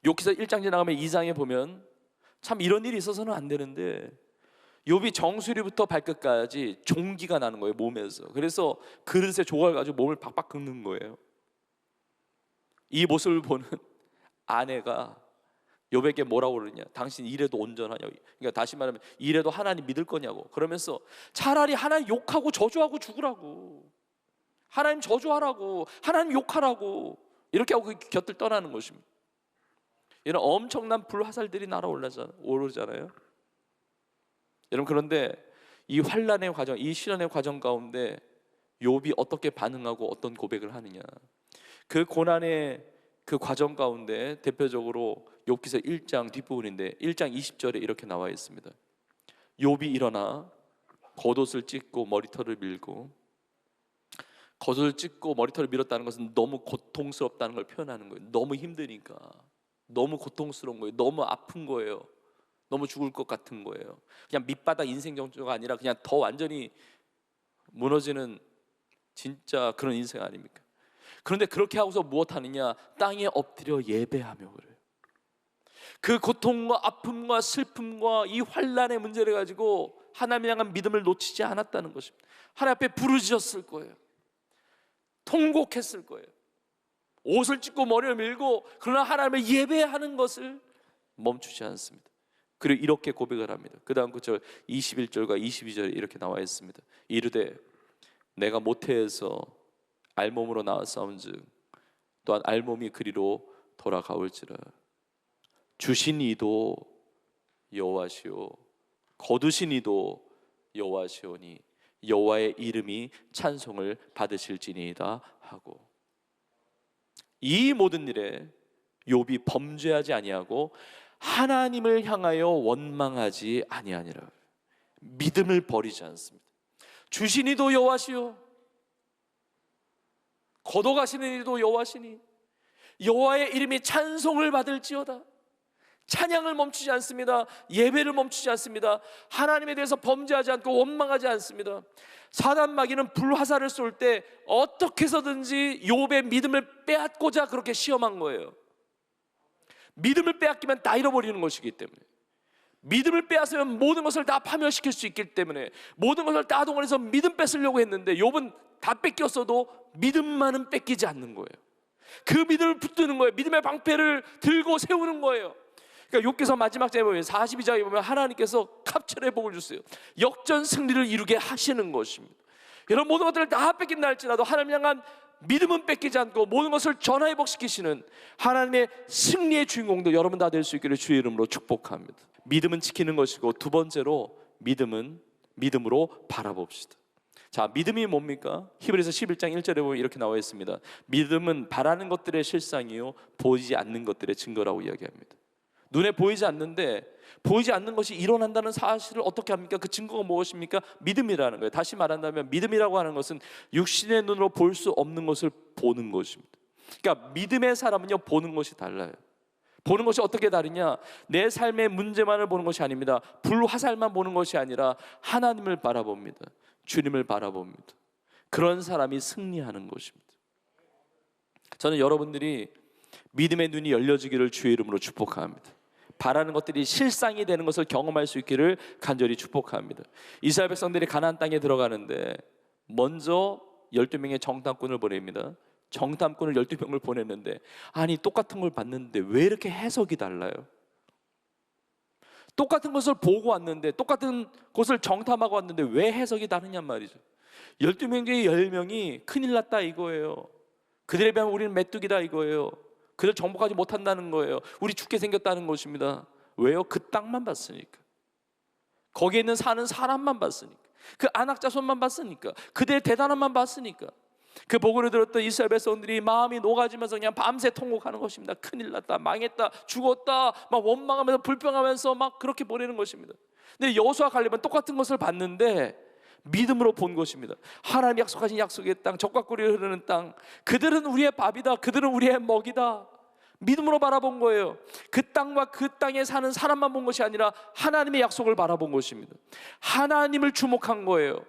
욥기서 1장 지나가면 2장에 보면 참 이런 일이 있어서는 안 되는데 욥이 정수리부터 발끝까지 종기가 나는 거예요, 몸에서. 그래서 그릇에 조각을 가지고 몸을 박박 긁는 거예요. 이 모습을 보는 아내가 욥에게 뭐라고 그러냐, 당신 이래도 온전하냐고. 그러니까 다시 말하면 이래도 하나님 믿을 거냐고. 그러면서 차라리 하나님 욕하고 저주하고 죽으라고, 하나님 저주하라고, 하나님 욕하라고, 이렇게 하고 그 곁을 떠나는 것입니다. 이런 엄청난 불화살들이 날아오르잖아요. 여러분, 그런데 이 환란의 과정, 이 시련의 과정 가운데 욥이 어떻게 반응하고 어떤 고백을 하느냐, 그 고난의 그 과정 가운데 대표적으로 욥기서 1장 뒷부분인데 1장 20절에 이렇게 나와 있습니다. 욥이 일어나 겉옷을 찢고 머리털을 밀고, 겉옷을 찢고 머리털을 밀었다는 것은 너무 고통스럽다는 걸 표현하는 거예요. 너무 힘드니까, 너무 고통스러운 거예요. 너무 아픈 거예요. 너무 죽을 것 같은 거예요. 그냥 밑바닥 인생 정도가 아니라 그냥 더 완전히 무너지는 진짜 그런 인생 아닙니까? 그런데 그렇게 하고서 무엇 하느냐? 땅에 엎드려 예배하며 그래요. 그 고통과 아픔과 슬픔과 이 환란의 문제를 가지고 하나님을 향한 믿음을 놓치지 않았다는 것입니다. 하나님 앞에 부르짖었을 거예요. 통곡했을 거예요. 옷을 찢고 머리를 밀고, 그러나 하나님을 예배하는 것을 멈추지 않습니다. 그리고 이렇게 고백을 합니다. 그 다음 구절 21절과 22절에 이렇게 나와 있습니다. 이르되 내가 모태에서 알몸으로 나왔사온즉 또한 알몸이 그리로 돌아가올지라. 주신 이도 여호와시오 거두신 이도 여호와시오니 여호와의 이름이 찬송을 받으실지니이다 하고, 이 모든 일에 욥이 범죄하지 아니하고 하나님을 향하여 원망하지 아니하니라. 믿음을 버리지 않습니다. 주신 이도 여호와시오 걷어가시는 이도 여호와시니 여호와의 이름이 찬송을 받을지어다. 찬양을 멈추지 않습니다. 예배를 멈추지 않습니다. 하나님에 대해서 범죄하지 않고 원망하지 않습니다. 사단 마귀는 불화살을 쏠 때 어떻게 해서든지 욥의 믿음을 빼앗고자 그렇게 시험한 거예요. 믿음을 빼앗기면 다 잃어버리는 것이기 때문에, 믿음을 빼앗으면 모든 것을 다 파멸시킬 수 있기 때문에 모든 것을 다 동원해서 믿음 뺏으려고 했는데 욥은 다 뺏겼어도 믿음만은 뺏기지 않는 거예요. 그 믿음을 붙드는 거예요. 믿음의 방패를 들고 세우는 거예요. 그러니까 욥기서 마지막 장에 보면 42장에 보면 하나님께서 갑절의 복을 주세요. 역전 승리를 이루게 하시는 것입니다. 여러분, 모든 것들을 다 뺏긴다 할지라도 하나님 향한 믿음은 뺏기지 않고 모든 것을 전화회복시키시는 하나님의 승리의 주인공도 여러분 다 될 수 있기를 주의 이름으로 축복합니다. 믿음은 지키는 것이고, 두 번째로 믿음은 믿음으로 바라봅시다. 자, 믿음이 뭡니까? 히브리서 11장 1절에 보면 이렇게 나와 있습니다. 믿음은 바라는 것들의 실상이요 보이지 않는 것들의 증거라고 이야기합니다. 눈에 보이지 않는데 보이지 않는 것이 일어난다는 사실을 어떻게 합니까? 그 증거가 무엇입니까? 믿음이라는 거예요. 다시 말한다면 믿음이라고 하는 것은 육신의 눈으로 볼 수 없는 것을 보는 것입니다. 그러니까 믿음의 사람은요, 보는 것이 달라요. 보는 것이 어떻게 다르냐? 내 삶의 문제만을 보는 것이 아닙니다. 불화살만 보는 것이 아니라 하나님을 바라봅니다. 주님을 바라봅니다. 그런 사람이 승리하는 것입니다. 저는 여러분들이 믿음의 눈이 열려지기를 주의 이름으로 축복합니다. 바라는 것들이 실상이 되는 것을 경험할 수 있기를 간절히 축복합니다. 이스라엘 백성들이 가나안 땅에 들어가는데 먼저 12명의 정탐꾼을 보냅니다. 정탐꾼을 12명을 보냈는데, 아니 똑같은 걸 봤는데 왜 이렇게 해석이 달라요? 똑같은 것을 보고 왔는데, 똑같은 곳을 정탐하고 왔는데 왜 해석이 다르냔 말이죠. 12명 중에 10명이 큰일 났다 이거예요. 그들에 비하면 우리는 메뚜기다 이거예요. 그들 정복하지 못한다는 거예요. 우리 죽게 생겼다는 것입니다. 왜요? 그 땅만 봤으니까. 거기에 있는 사는 사람만 봤으니까. 그 안악자손만 봤으니까. 그들의 대단함만 봤으니까. 그 보고를 들었던 이스라엘 백성들이 마음이 녹아지면서 그냥 밤새 통곡하는 것입니다. 큰일 났다, 망했다, 죽었다, 막 원망하면서 불평하면서 막 그렇게 보내는 것입니다. 근데 여호수아 갈렙은 똑같은 것을 봤는데 믿음으로 본 것입니다. 하나님 약속하신 약속의 땅, 적과 꿀이 흐르는 땅, 그들은 우리의 밥이다, 그들은 우리의 먹이다, 믿음으로 바라본 거예요. 그 땅과 그 땅에 사는 사람만 본 것이 아니라 하나님의 약속을 바라본 것입니다. 하나님을 주목한 거예요.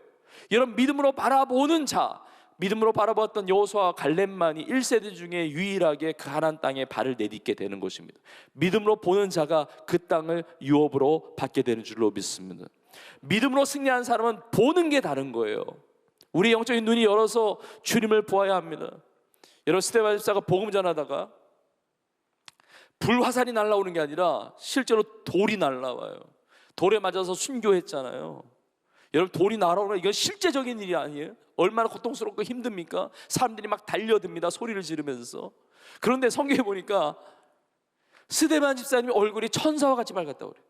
여러분, 믿음으로 바라보는 자, 믿음으로 바라보았던 여호수아와 갈렙만이 1세대 중에 유일하게 그 가나안 땅에 발을 내딛게 되는 것입니다. 믿음으로 보는 자가 그 땅을 유업으로 받게 되는 줄로 믿습니다. 믿음으로 승리한 사람은 보는 게 다른 거예요. 우리 영적인 눈이 열어서 주님을 보아야 합니다. 여러분, 스데반 집사가 복음 전하다가 불화살이 날라오는 게 아니라 실제로 돌이 날라와요. 돌에 맞아서 순교했잖아요. 여러분, 돌이 날아오는 이건 실제적인 일이 아니에요. 얼마나 고통스럽고 힘듭니까? 사람들이 막 달려듭니다, 소리를 지르면서. 그런데 성경에 보니까 스데반 집사님의 얼굴이 천사와 같이 밝았다고 그래요.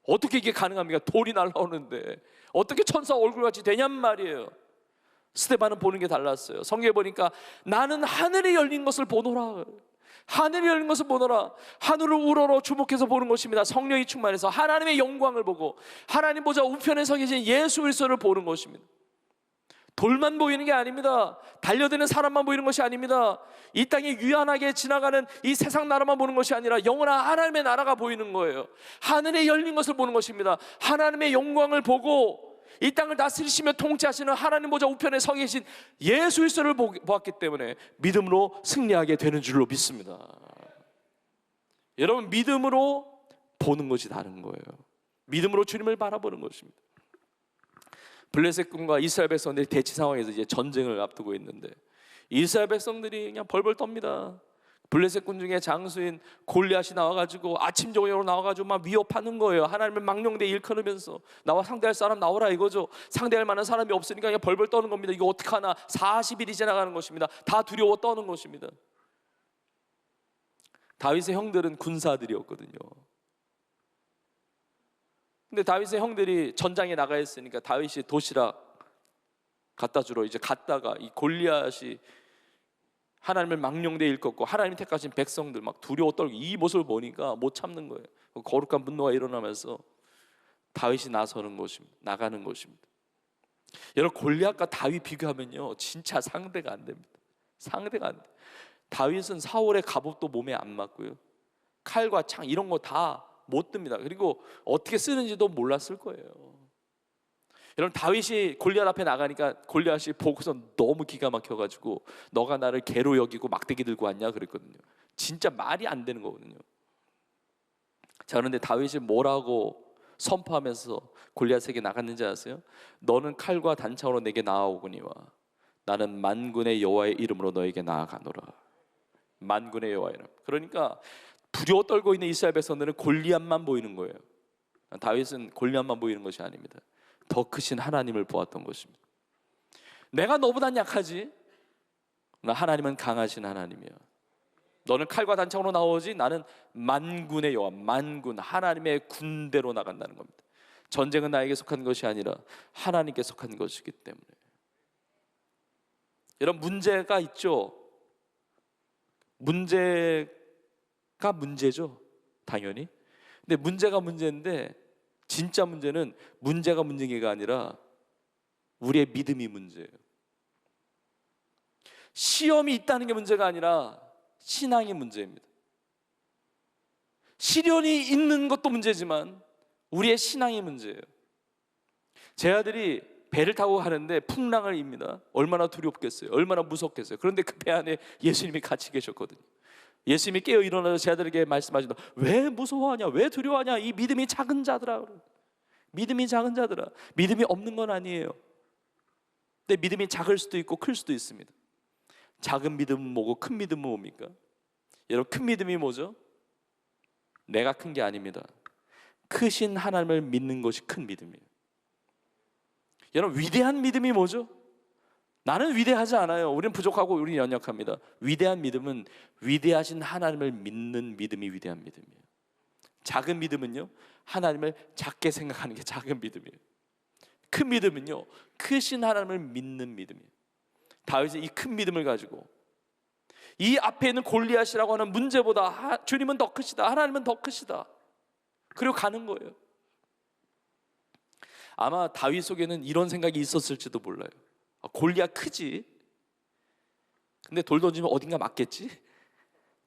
어떻게 이게 가능합니까? 돌이 날아오는데 어떻게 천사 얼굴같이 되냔 말이에요. 스데반은 보는 게 달랐어요. 성경에 보니까 나는 하늘이 열린 것을 보노라. 하늘이 열린 것을 보노라. 하늘을 우러러 주목해서 보는 것입니다. 성령이 충만해서 하나님의 영광을 보고 하나님 보좌 우편에 서 계신 예수 그리스도를 보는 것입니다. 돌만 보이는 게 아닙니다. 달려드는 사람만 보이는 것이 아닙니다. 이 땅에 유한하게 지나가는 이 세상 나라만 보는 것이 아니라 영원한 하나님의 나라가 보이는 거예요. 하늘에 열린 것을 보는 것입니다. 하나님의 영광을 보고 이 땅을 다스리시며 통치하시는 하나님 보좌 우편에 서 계신 예수 그리스도를 보았기 때문에 믿음으로 승리하게 되는 줄로 믿습니다. 여러분, 믿음으로 보는 것이 다른 거예요. 믿음으로 주님을 바라보는 것입니다. 블레셋 군과 이스라엘 백성들이 대치 상황에서 이제 전쟁을 앞두고 있는데 이스라엘 백성들이 그냥 벌벌 떱니다. 블레셋 군 중에 장수인 골리앗이 나와가지고 아침 저녁으로 나와가지고 막 위협하는 거예요. 하나님을 망령되이 일컬으면서 나와 상대할 사람 나오라 이거죠. 상대할 만한 사람이 없으니까 그냥 벌벌 떠는 겁니다. 이거 어떡하나. 40일이 지나가는 것입니다. 다 두려워 떠는 것입니다. 다윗의 형들은 군사들이었거든요. 근데 다윗의 형들이 전장에 나가 있으니까 다윗이 도시락 갖다 주러 이제 갔다가 이 골리앗이 하나님을 망령되이 일컫고 하나님이 택하신 백성들 막 두려워 떨고 이 모습을 보니까 못 참는 거예요. 거룩한 분노가 일어나면서 다윗이 나서는 것입니다. 나가는 것입니다. 여러분, 골리앗과 다윗 비교하면요 진짜 상대가 안 됩니다. 상대가 안 돼요. 다윗은 사울의 갑옷도 몸에 안 맞고요, 칼과 창 이런 거 다 못 듭니다. 그리고 어떻게 쓰는지도 몰랐을 거예요. 여러분, 다윗이 골리앗 앞에 나가니까 골리앗이 보고서 너무 기가 막혀가지고 너가 나를 개로 여기고 막대기 들고 왔냐 그랬거든요. 진짜 말이 안 되는 거거든요. 자, 그런데 다윗이 뭐라고 선포하면서 골리앗에게 나갔는지 아세요? 너는 칼과 단창으로 내게 나아오거니와 나는 만군의 여호와의 이름으로 너에게 나아가노라. 만군의 여호와의 이름. 그러니까 두려워 떨고 있는 이스라엘 백성들은 골리앗만 보이는 거예요. 다윗은 골리앗만 보이는 것이 아닙니다. 더 크신 하나님을 보았던 것입니다. 내가 너보단 약하지, 나 하나님은 강하신 하나님이야. 너는 칼과 단창으로 나오지, 나는 만군의 여호와, 만군 하나님의 군대로 나간다는 겁니다. 전쟁은 나에게 속한 것이 아니라 하나님께 속한 것이기 때문에. 여러분, 문제가 있죠. 문제가 문제죠, 당연히. 근데 문제가 문제인데 진짜 문제는 문제가 문제가 아니라 우리의 믿음이 문제예요. 시험이 있다는 게 문제가 아니라 신앙이 문제입니다. 시련이 있는 것도 문제지만 우리의 신앙이 문제예요. 제 아들이 배를 타고 가는데 풍랑을 입니다. 얼마나 두렵겠어요. 얼마나 무섭겠어요. 그런데 그 배 안에 예수님이 같이 계셨거든요. 예수님이 깨어 일어나서 제 아들에게 말씀하시다. 왜 무서워하냐, 왜 두려워하냐, 이 믿음이 작은 자들아. 믿음이 작은 자들아. 믿음이 없는 건 아니에요. 근데 믿음이 작을 수도 있고 클 수도 있습니다. 작은 믿음은 뭐고 큰 믿음은 뭡니까? 여러분, 큰 믿음이 뭐죠? 내가 큰 게 아닙니다. 크신 하나님을 믿는 것이 큰 믿음이에요. 여러분, 위대한 믿음이 뭐죠? 나는 위대하지 않아요. 우리는 부족하고 우리는 연약합니다. 위대한 믿음은 위대하신 하나님을 믿는 믿음이 위대한 믿음이에요. 작은 믿음은요, 하나님을 작게 생각하는 게 작은 믿음이에요. 큰 믿음은요, 크신 하나님을 믿는 믿음이에요. 다윗의 이 큰 믿음을 가지고 이 앞에 있는 골리앗이라고 하는 문제보다 주님은 더 크시다, 하나님은 더 크시다, 그리고 가는 거예요. 아마 다윗 속에는 이런 생각이 있었을지도 몰라요. 골리앗 크지? 근데 돌 던지면 어딘가 맞겠지?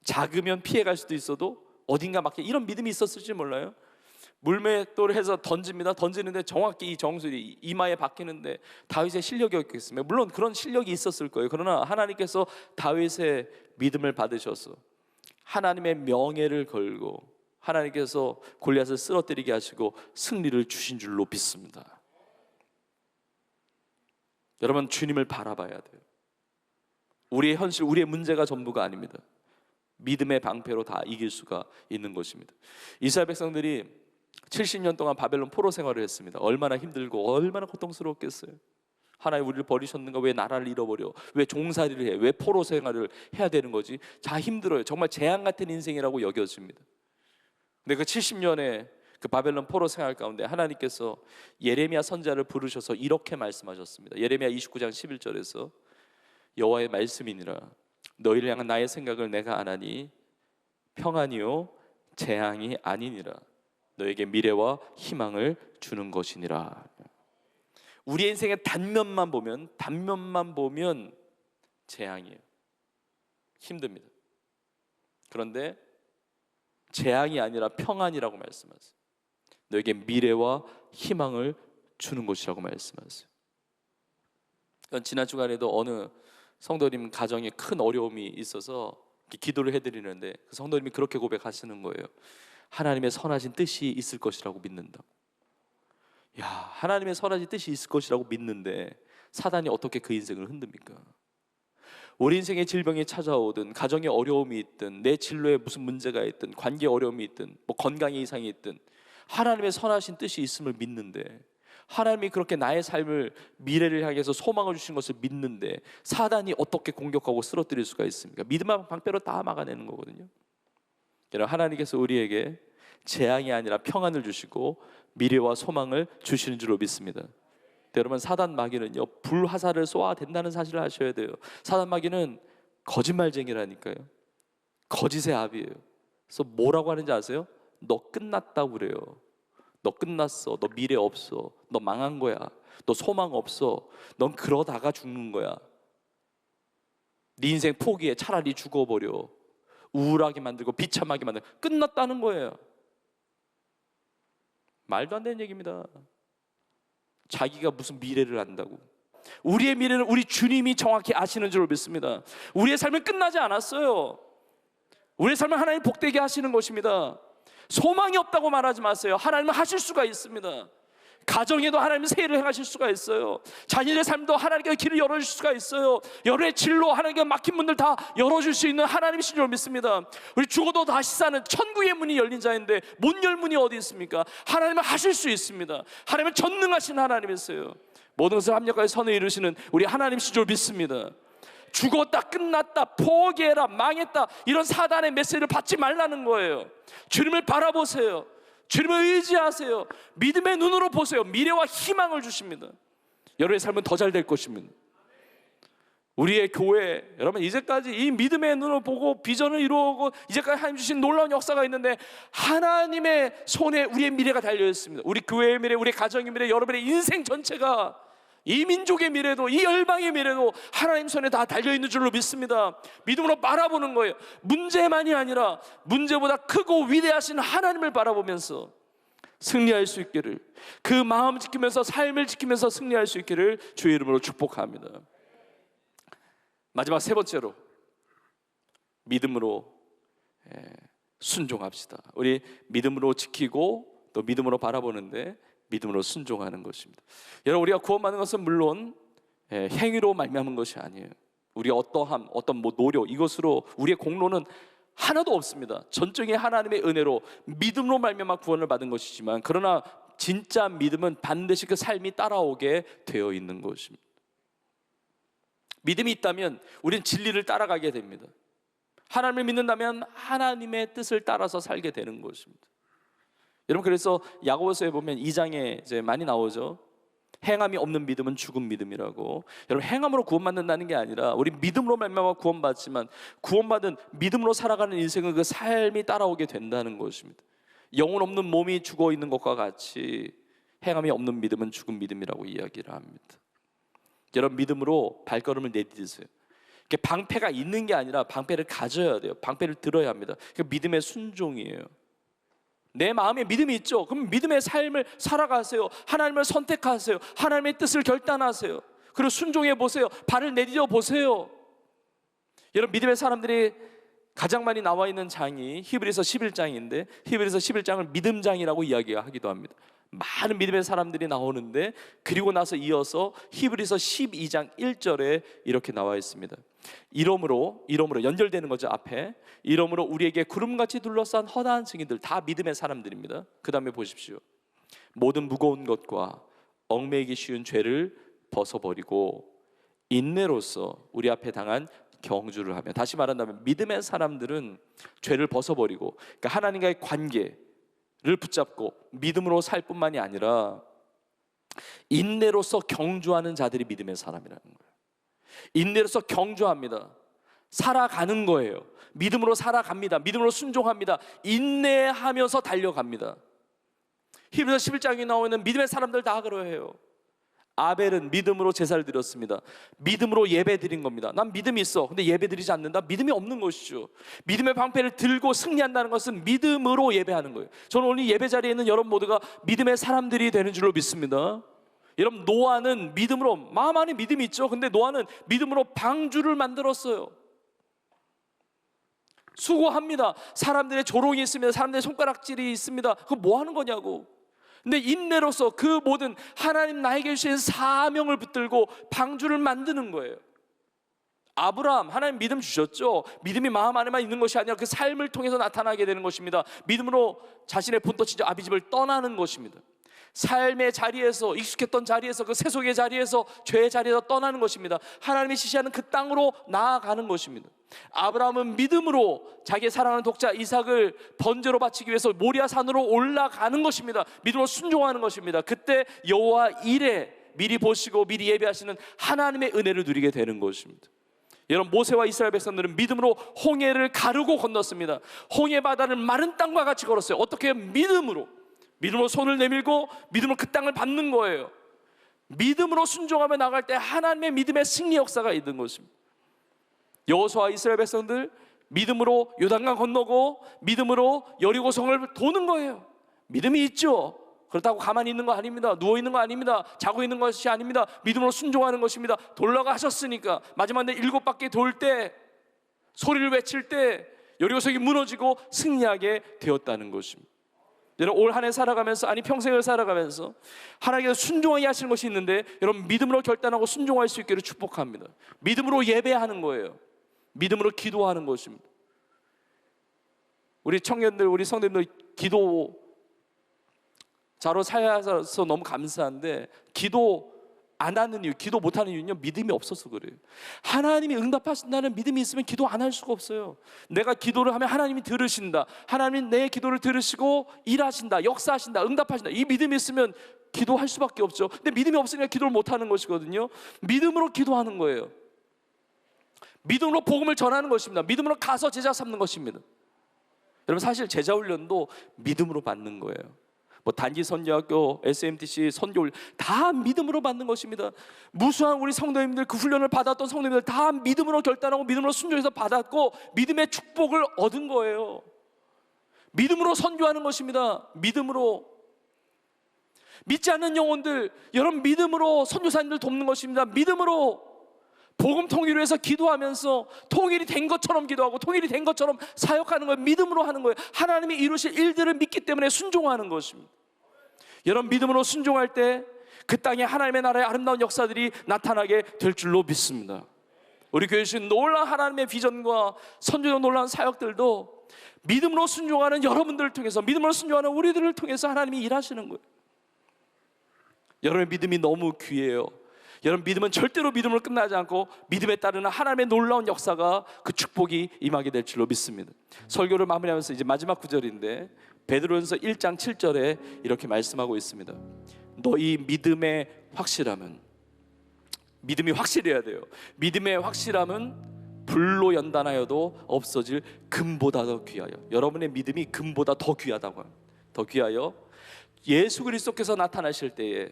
작으면 피해갈 수도 있어도 어딘가 맞겠지? 이런 믿음이 있었을지 몰라요. 물맷돌을 해서 던집니다. 던지는데 정확히 이 정수리 이마에 박히는데 다윗의 실력이었겠습니다. 물론 그런 실력이 있었을 거예요. 그러나 하나님께서 다윗의 믿음을 받으셔서 하나님의 명예를 걸고 하나님께서 골리앗을 쓰러뜨리게 하시고 승리를 주신 줄로 믿습니다. 여러분, 주님을 바라봐야 돼요. 우리의 현실, 우리의 문제가 전부가 아닙니다. 믿음의 방패로 다 이길 수가 있는 것입니다. 이스라엘 백성들이 70년 동안 바벨론 포로 생활을 했습니다. 얼마나 힘들고 얼마나 고통스러웠겠어요. 하나님, 우리를 버리셨는가? 왜 나라를 잃어버려? 왜 종살이를 해? 왜 포로 생활을 해야 되는 거지? 다 힘들어요. 정말 재앙 같은 인생이라고 여겨집니다. 근데 그 70년의 그 바벨론 포로 생활 가운데 하나님께서 예레미야 선지자를 부르셔서 이렇게 말씀하셨습니다. 예레미야 29장 11절에서 여호와의 말씀이니라, 너희를 향한 나의 생각을 내가 아나니 평안이요 재앙이 아니니라, 너에게 미래와 희망을 주는 것이니라. 우리의 인생의 단면만 보면 재앙이에요. 힘듭니다. 그런데 재앙이 아니라 평안이라고 말씀하세요. 너에게 미래와 희망을 주는 것이라고 말씀하세요. 지난 주간에도 어느 성도님 가정에 큰 어려움이 있어서 기도를 해드리는데 그 성도님이 그렇게 고백하시는 거예요. 하나님의 선하신 뜻이 있을 것이라고 믿는다. 야, 하나님의 선하신 뜻이 있을 것이라고 믿는데 사단이 어떻게 그 인생을 흔듭니까? 우리 인생에 질병이 찾아오든 가정에 어려움이 있든 내 진로에 무슨 문제가 있든 관계 어려움이 있든 뭐 건강에 이상이 있든 하나님의 선하신 뜻이 있음을 믿는데, 하나님이 그렇게 나의 삶을 미래를 향해서 소망을 주신 것을 믿는데 사단이 어떻게 공격하고 쓰러뜨릴 수가 있습니까? 믿음의 방패로 다 막아내는 거거든요. 여러분, 하나님께서 우리에게 재앙이 아니라 평안을 주시고 미래와 소망을 주시는 줄로 믿습니다. 여러분, 사단 마귀는요 불화살을 쏘아 된다는 사실을 아셔야 돼요. 사단 마귀는 거짓말쟁이라니까요. 거짓의 압이에요. 그래서 뭐라고 하는지 아세요? 너 끝났다고 그래요. 너 끝났어. 너 미래 없어. 너 망한 거야. 너 소망 없어. 넌 그러다가 죽는 거야. 네 인생 포기해. 차라리 죽어버려. 우울하게 만들고 비참하게 만들고 끝났다는 거예요. 말도 안 되는 얘기입니다. 자기가 무슨 미래를 안다고. 우리의 미래는 우리 주님이 정확히 아시는 줄로 믿습니다. 우리의 삶은 끝나지 않았어요. 우리의 삶은 하나님 복되게 하시는 것입니다. 소망이 없다고 말하지 마세요. 하나님은 하실 수가 있습니다. 가정에도 하나님은 세일을 행하실 수가 있어요. 자녀의 삶도 하나님께서 길을 열어줄 수가 있어요. 여러분의 진로 하나님께 막힌 문들 다 열어줄 수 있는 하나님이신 줄 믿습니다. 우리 죽어도 다시 사는 천국의 문이 열린 자인데 못 열 문이 어디 있습니까? 하나님은 하실 수 있습니다. 하나님은 전능하신 하나님이세요. 모든 것을 합력하여 선을 이루시는 우리 하나님이신 줄 믿습니다. 죽었다, 끝났다, 포기해라, 망했다, 이런 사단의 메시지를 받지 말라는 거예요. 주님을 바라보세요. 주님을 의지하세요. 믿음의 눈으로 보세요. 미래와 희망을 주십니다. 여러분의 삶은 더 잘 될 것입니다. 우리의 교회, 여러분 이제까지 이 믿음의 눈으로 보고 비전을 이루고 이제까지 하나님 주신 놀라운 역사가 있는데 하나님의 손에 우리의 미래가 달려 있습니다. 우리 교회의 미래, 우리 가정의 미래, 여러분의 인생 전체가, 이 민족의 미래도, 이 열방의 미래도 하나님 손에 다 달려있는 줄로 믿습니다. 믿음으로 바라보는 거예요. 문제만이 아니라 문제보다 크고 위대하신 하나님을 바라보면서 승리할 수 있기를, 그 마음 지키면서 삶을 지키면서 승리할 수 있기를 주의 이름으로 축복합니다. 마지막 세 번째로, 믿음으로 순종합시다. 우리 믿음으로 지키고 또 믿음으로 바라보는데 믿음으로 순종하는 것입니다. 여러분, 우리가 구원받는 것은 물론 행위로 말미암은 것이 아니에요. 우리의 어떠함, 어떤 노력, 이것으로 우리의 공로는 하나도 없습니다. 전적인 하나님의 은혜로 믿음으로 말미암아 구원을 받은 것이지만, 그러나 진짜 믿음은 반드시 그 삶이 따라오게 되어 있는 것입니다. 믿음이 있다면 우리는 진리를 따라가게 됩니다. 하나님을 믿는다면 하나님의 뜻을 따라서 살게 되는 것입니다. 여러분, 그래서 야고보서에 보면 2장에 이제 많이 나오죠. 행함이 없는 믿음은 죽은 믿음이라고. 여러분, 행함으로 구원받는다는 게 아니라 우리 믿음으로 말미암아 구원받지만 구원받은 믿음으로 살아가는 인생은 그 삶이 따라오게 된다는 것입니다. 영혼 없는 몸이 죽어 있는 것과 같이 행함이 없는 믿음은 죽은 믿음이라고 이야기를 합니다. 여러분, 믿음으로 발걸음을 내디디세요. 방패가 있는 게 아니라 방패를 가져야 돼요. 방패를 들어야 합니다. 믿음의 순종이에요. 내 마음에 믿음이 있죠? 그럼 믿음의 삶을 살아가세요. 하나님을 선택하세요. 하나님의 뜻을 결단하세요. 그리고 순종해 보세요. 발을 내디뎌 보세요. 여러분, 믿음의 사람들이 가장 많이 나와 있는 장이 히브리서 11장인데 히브리서 11장을 믿음장이라고 이야기하기도 합니다. 많은 믿음의 사람들이 나오는데 그리고 나서 이어서 히브리서 12장 1절에 이렇게 나와 있습니다. 이러므로 연결되는 거죠. 앞에 이러므로 우리에게 구름같이 둘러싼 허다한 증인들, 다 믿음의 사람들입니다. 그 다음에 보십시오. 모든 무거운 것과 얽매이기 쉬운 죄를 벗어버리고 인내로서 우리 앞에 당한 경주를 하며, 다시 말한다면 믿음의 사람들은 죄를 벗어버리고, 그러니까 하나님과의 관계를 붙잡고 믿음으로 살 뿐만이 아니라 인내로서 경주하는 자들이 믿음의 사람이라는 거예요. 인내로서 경주합니다. 살아가는 거예요. 믿음으로 살아갑니다. 믿음으로 순종합니다. 인내하면서 달려갑니다. 히브리서 11장에 나오는 믿음의 사람들 다 그러해요. 아벨은 믿음으로 제사를 드렸습니다. 믿음으로 예배 드린 겁니다. 난 믿음이 있어, 근데 예배 드리지 않는다? 믿음이 없는 것이죠. 믿음의 방패를 들고 승리한다는 것은 믿음으로 예배하는 거예요. 저는 오늘 예배 자리에 있는 여러분 모두가 믿음의 사람들이 되는 줄로 믿습니다. 여러분, 노아는 믿음으로, 마음 안에 믿음이 있죠. 근데 노아는 믿음으로 방주를 만들었어요. 수고합니다. 사람들의 조롱이 있습니다. 사람들의 손가락질이 있습니다. 그거 뭐 하는 거냐고. 근데 인내로서 그 모든 하나님 나에게 주신 사명을 붙들고 방주를 만드는 거예요. 아브라함, 하나님 믿음 주셨죠. 믿음이 마음 안에만 있는 것이 아니라 그 삶을 통해서 나타나게 되는 것입니다. 믿음으로 자신의 본토 친정 아비집을 떠나는 것입니다. 삶의 자리에서, 익숙했던 자리에서, 그 세속의 자리에서, 죄의 자리에서 떠나는 것입니다. 하나님이 지시하는 그 땅으로 나아가는 것입니다. 아브라함은 믿음으로 자기의 사랑하는 독자 이삭을 번제로 바치기 위해서 모리아 산으로 올라가는 것입니다. 믿음으로 순종하는 것입니다. 그때 여호와 이레, 미리 보시고 미리 예배하시는 하나님의 은혜를 누리게 되는 것입니다. 여러분, 모세와 이스라엘 백성들은 믿음으로 홍해를 가르고 건넜습니다. 홍해 바다를 마른 땅과 같이 걸었어요. 어떻게? 믿음으로 손을 내밀고 믿음으로 그 땅을 밟는 거예요. 믿음으로 순종하며 나갈 때 하나님의 믿음의 승리 역사가 있는 것입니다. 여호수아와 이스라엘 백성들 믿음으로 요단강 건너고 믿음으로 여리고성을 도는 거예요. 믿음이 있죠. 그렇다고 가만히 있는 거 아닙니다. 누워 있는 거 아닙니다. 자고 있는 것이 아닙니다. 믿음으로 순종하는 것입니다. 돌라고 하셨으니까 마지막에 7바퀴 돌 때, 소리를 외칠 때 여리고성이 무너지고 승리하게 되었다는 것입니다. 여러분, 올 한 해 살아가면서, 아니 평생을 살아가면서 하나님께서 순종하게 하시는 것이 있는데, 여러분 믿음으로 결단하고 순종할 수 있기를 축복합니다. 믿음으로 예배하는 거예요. 믿음으로 기도하는 것입니다. 우리 청년들, 우리 성도님들 기도자로 살아서 너무 감사한데, 기도 안 하는 이유, 기도 못하는 이유는요, 믿음이 없어서 그래요. 하나님이 응답하신다는 믿음이 있으면 기도 안 할 수가 없어요. 내가 기도를 하면 하나님이 들으신다, 하나님이 내 기도를 들으시고 일하신다, 역사하신다, 응답하신다, 이 믿음이 있으면 기도할 수밖에 없죠. 근데 믿음이 없으니까 기도를 못하는 것이거든요. 믿음으로 기도하는 거예요. 믿음으로 복음을 전하는 것입니다. 믿음으로 가서 제자 삼는 것입니다. 여러분, 사실 제자 훈련도 믿음으로 받는 거예요. 뭐 단기 선교학교, SMTC 선교 다 믿음으로 받는 것입니다. 무수한 우리 성도님들, 그 훈련을 받았던 성도님들 다 믿음으로 결단하고 믿음으로 순종해서 받았고 믿음의 축복을 얻은 거예요. 믿음으로 선교하는 것입니다. 믿음으로. 믿지 않는 영혼들, 여러분 믿음으로 선교사님들 돕는 것입니다. 믿음으로 복음 통일을 위해서 기도하면서 통일이 된 것처럼 기도하고 통일이 된 것처럼 사역하는 거예요. 믿음으로 하는 거예요. 하나님이 이루실 일들을 믿기 때문에 순종하는 것입니다. 여러분, 믿음으로 순종할 때 그 땅에 하나님의 나라의 아름다운 역사들이 나타나게 될 줄로 믿습니다. 우리 교회 주신 놀라운 하나님의 비전과 선교적 놀라운 사역들도 믿음으로 순종하는 여러분들을 통해서, 믿음으로 순종하는 우리들을 통해서 하나님이 일하시는 거예요. 여러분의 믿음이 너무 귀해요. 여러분, 믿음은 절대로 믿음으로 끝나지 않고 믿음에 따르는 하나님의 놀라운 역사가, 그 축복이 임하게 될 줄로 믿습니다. 설교를 마무리하면서 이제 마지막 구절인데, 베드로전서 1장 7절에 이렇게 말씀하고 있습니다. 너희 믿음의 확실함은, 믿음이 확실해야 돼요. 믿음의 확실함은 불로 연단하여도 없어질 금보다 더 귀하여. 여러분의 믿음이 금보다 더 귀하다고 합니다. 더 귀하여 예수 그리스도께서 나타나실 때에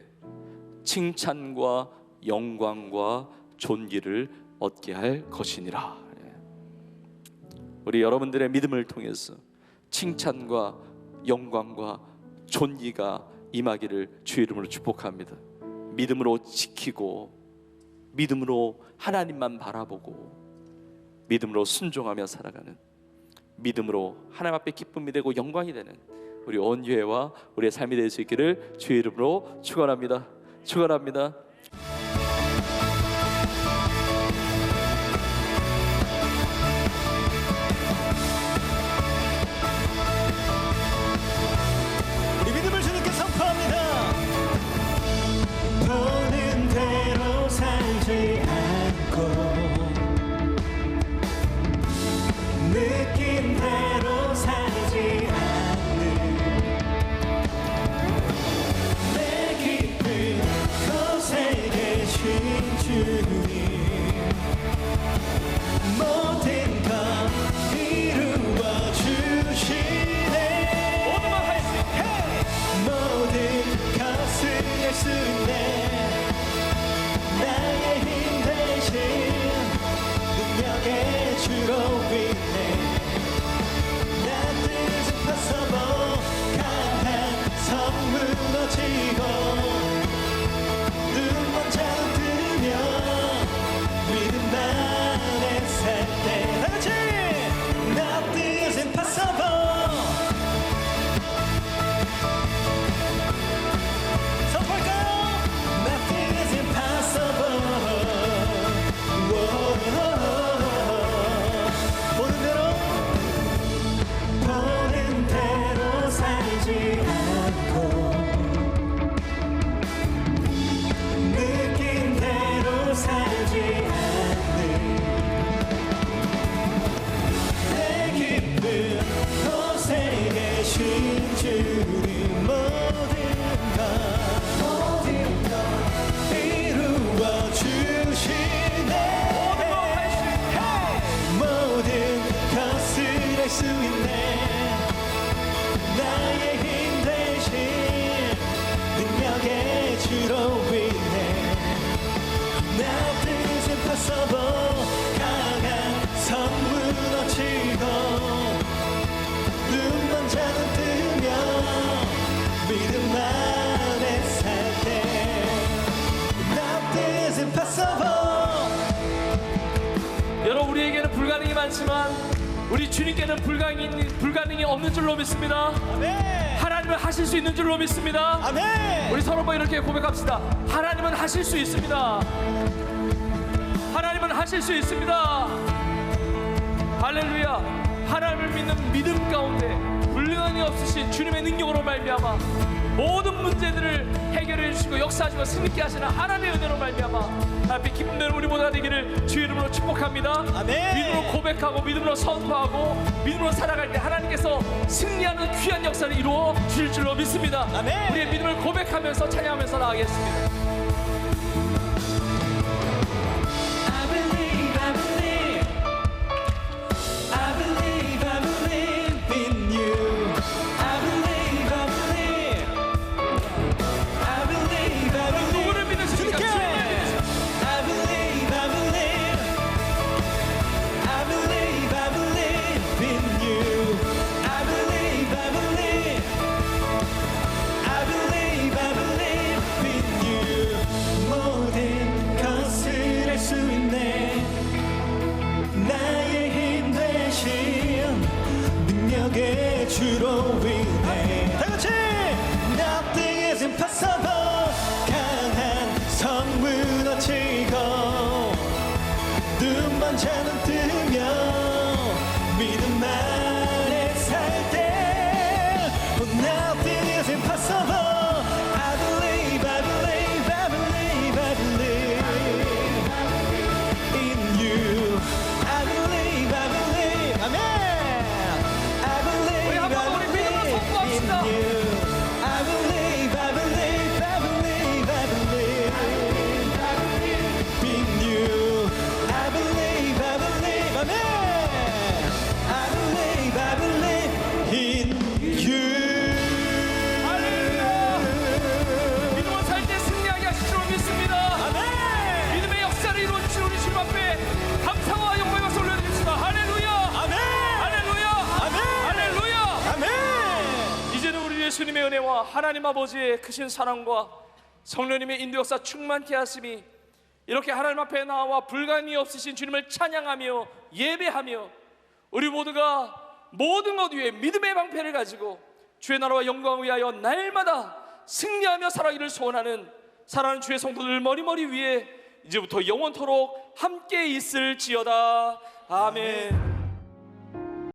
칭찬과 영광과 존귀를 얻게 할 것이니라. 우리 여러분들의 믿음을 통해서 칭찬과 영광과 존귀가 임하기를 주의 이름으로 축복합니다. 믿음으로 지키고, 믿음으로 하나님만 바라보고, 믿음으로 순종하며 살아가는, 믿음으로 하나님 앞에 기쁨이 되고 영광이 되는 우리 온 교회와 우리의 삶이 될 수 있기를 주의 이름으로 축원합니다. 축원합니다. 우리 믿음을 주님께 선포합니다. 보는 대로 살지 않고 느낀 대로 살지 않는 내 깊은 곳에 계신 주님, 모든 것 이루어 주시네. 모든 것을 할 수 있네. 나의 힘 대신 능력의 주로 있네. 난 뜻은 파서보 강한 성 무너지고 눈만 잠들며 믿음만에 살 때 다같이 난 뜻은 파서보 Nothing is impossible. 보는 대로 살지 않고 느낀 대로 살지 않는 내 깊은 곳에 계신 주님, 모든 것 이루어 주시네. 모든 것을 할 수 있네. 나의 힘 대신 능력의 주로 있네. 나 뜻은 impossible. 강한 성 무너지고 눈만 자는 뜨며 믿음 안에 살 때 Nothing is impossible. 여러분, 우리에게는 불가능이 많지만 우리 주님께는 불가능이 없는 줄로 믿습니다. 아멘. 하나님은 하실 수 있는 줄로 믿습니다. 아멘. 우리 서로 이렇게 고백합시다. 하나님은 하실 수 있습니다. 하나님은 하실 수 있습니다. 할렐루야. 하나님을 믿는 믿음 가운데 불가능이 없으신 주님의 능력으로 말미암아 모든 문제들을 해결해 주시고 역사하시고 승리케 하시는 하나님의 은혜로 말미암아 앞에 기쁨 되는 우리 모두가 되기를 주의 이름으로 축복합니다. 아멘. 믿음으로 고백하고 믿음으로 선포하고 믿음으로 살아갈 때 하나님께서 승리하는 귀한 역사를 이루어 주실 줄로 믿습니다. 아멘. 우리의 믿음을 고백하면서 찬양하면서 나가겠습니다. I believe, I believe, I believe, I believe in you. I believe, I believe, I believe, I believe. 누구를 믿으십니까? 주님께. 주님을 믿으십니까? I believe, I believe, I believe, I believe in you. I believe, I believe, I believe, I believe in you. 모든 것을 할 수 있네. 나의 힘 대신 능력의 주로 인해 다같이 Nothing is impossible. 강한 성 무너지고 눈만 자는 뜨며 믿음 안에 살 때 Nothing is impossible. I believe, I believe, I believe, I believe in you. I believe, I believe, amen. I believe, 우리 한번 I 우리 믿음으로 believe in 선포합시다. you. I believe, I believe, I believe. 주의 은혜와 하나님 아버지의 크신 사랑과 성령님의 인도 역사 충만케 하심이 이렇게 하나님 앞에 나와 불가능이 없으신 주님을 찬양하며 예배하며 우리 모두가 모든 것 위에 믿음의 방패를 가지고 주의 나라와 영광을 위하여 날마다 승리하며 살아가기를 소원하는 사랑하는 주의 성도들 머리머리 위에 이제부터 영원토록 함께 있을지어다. 아멘.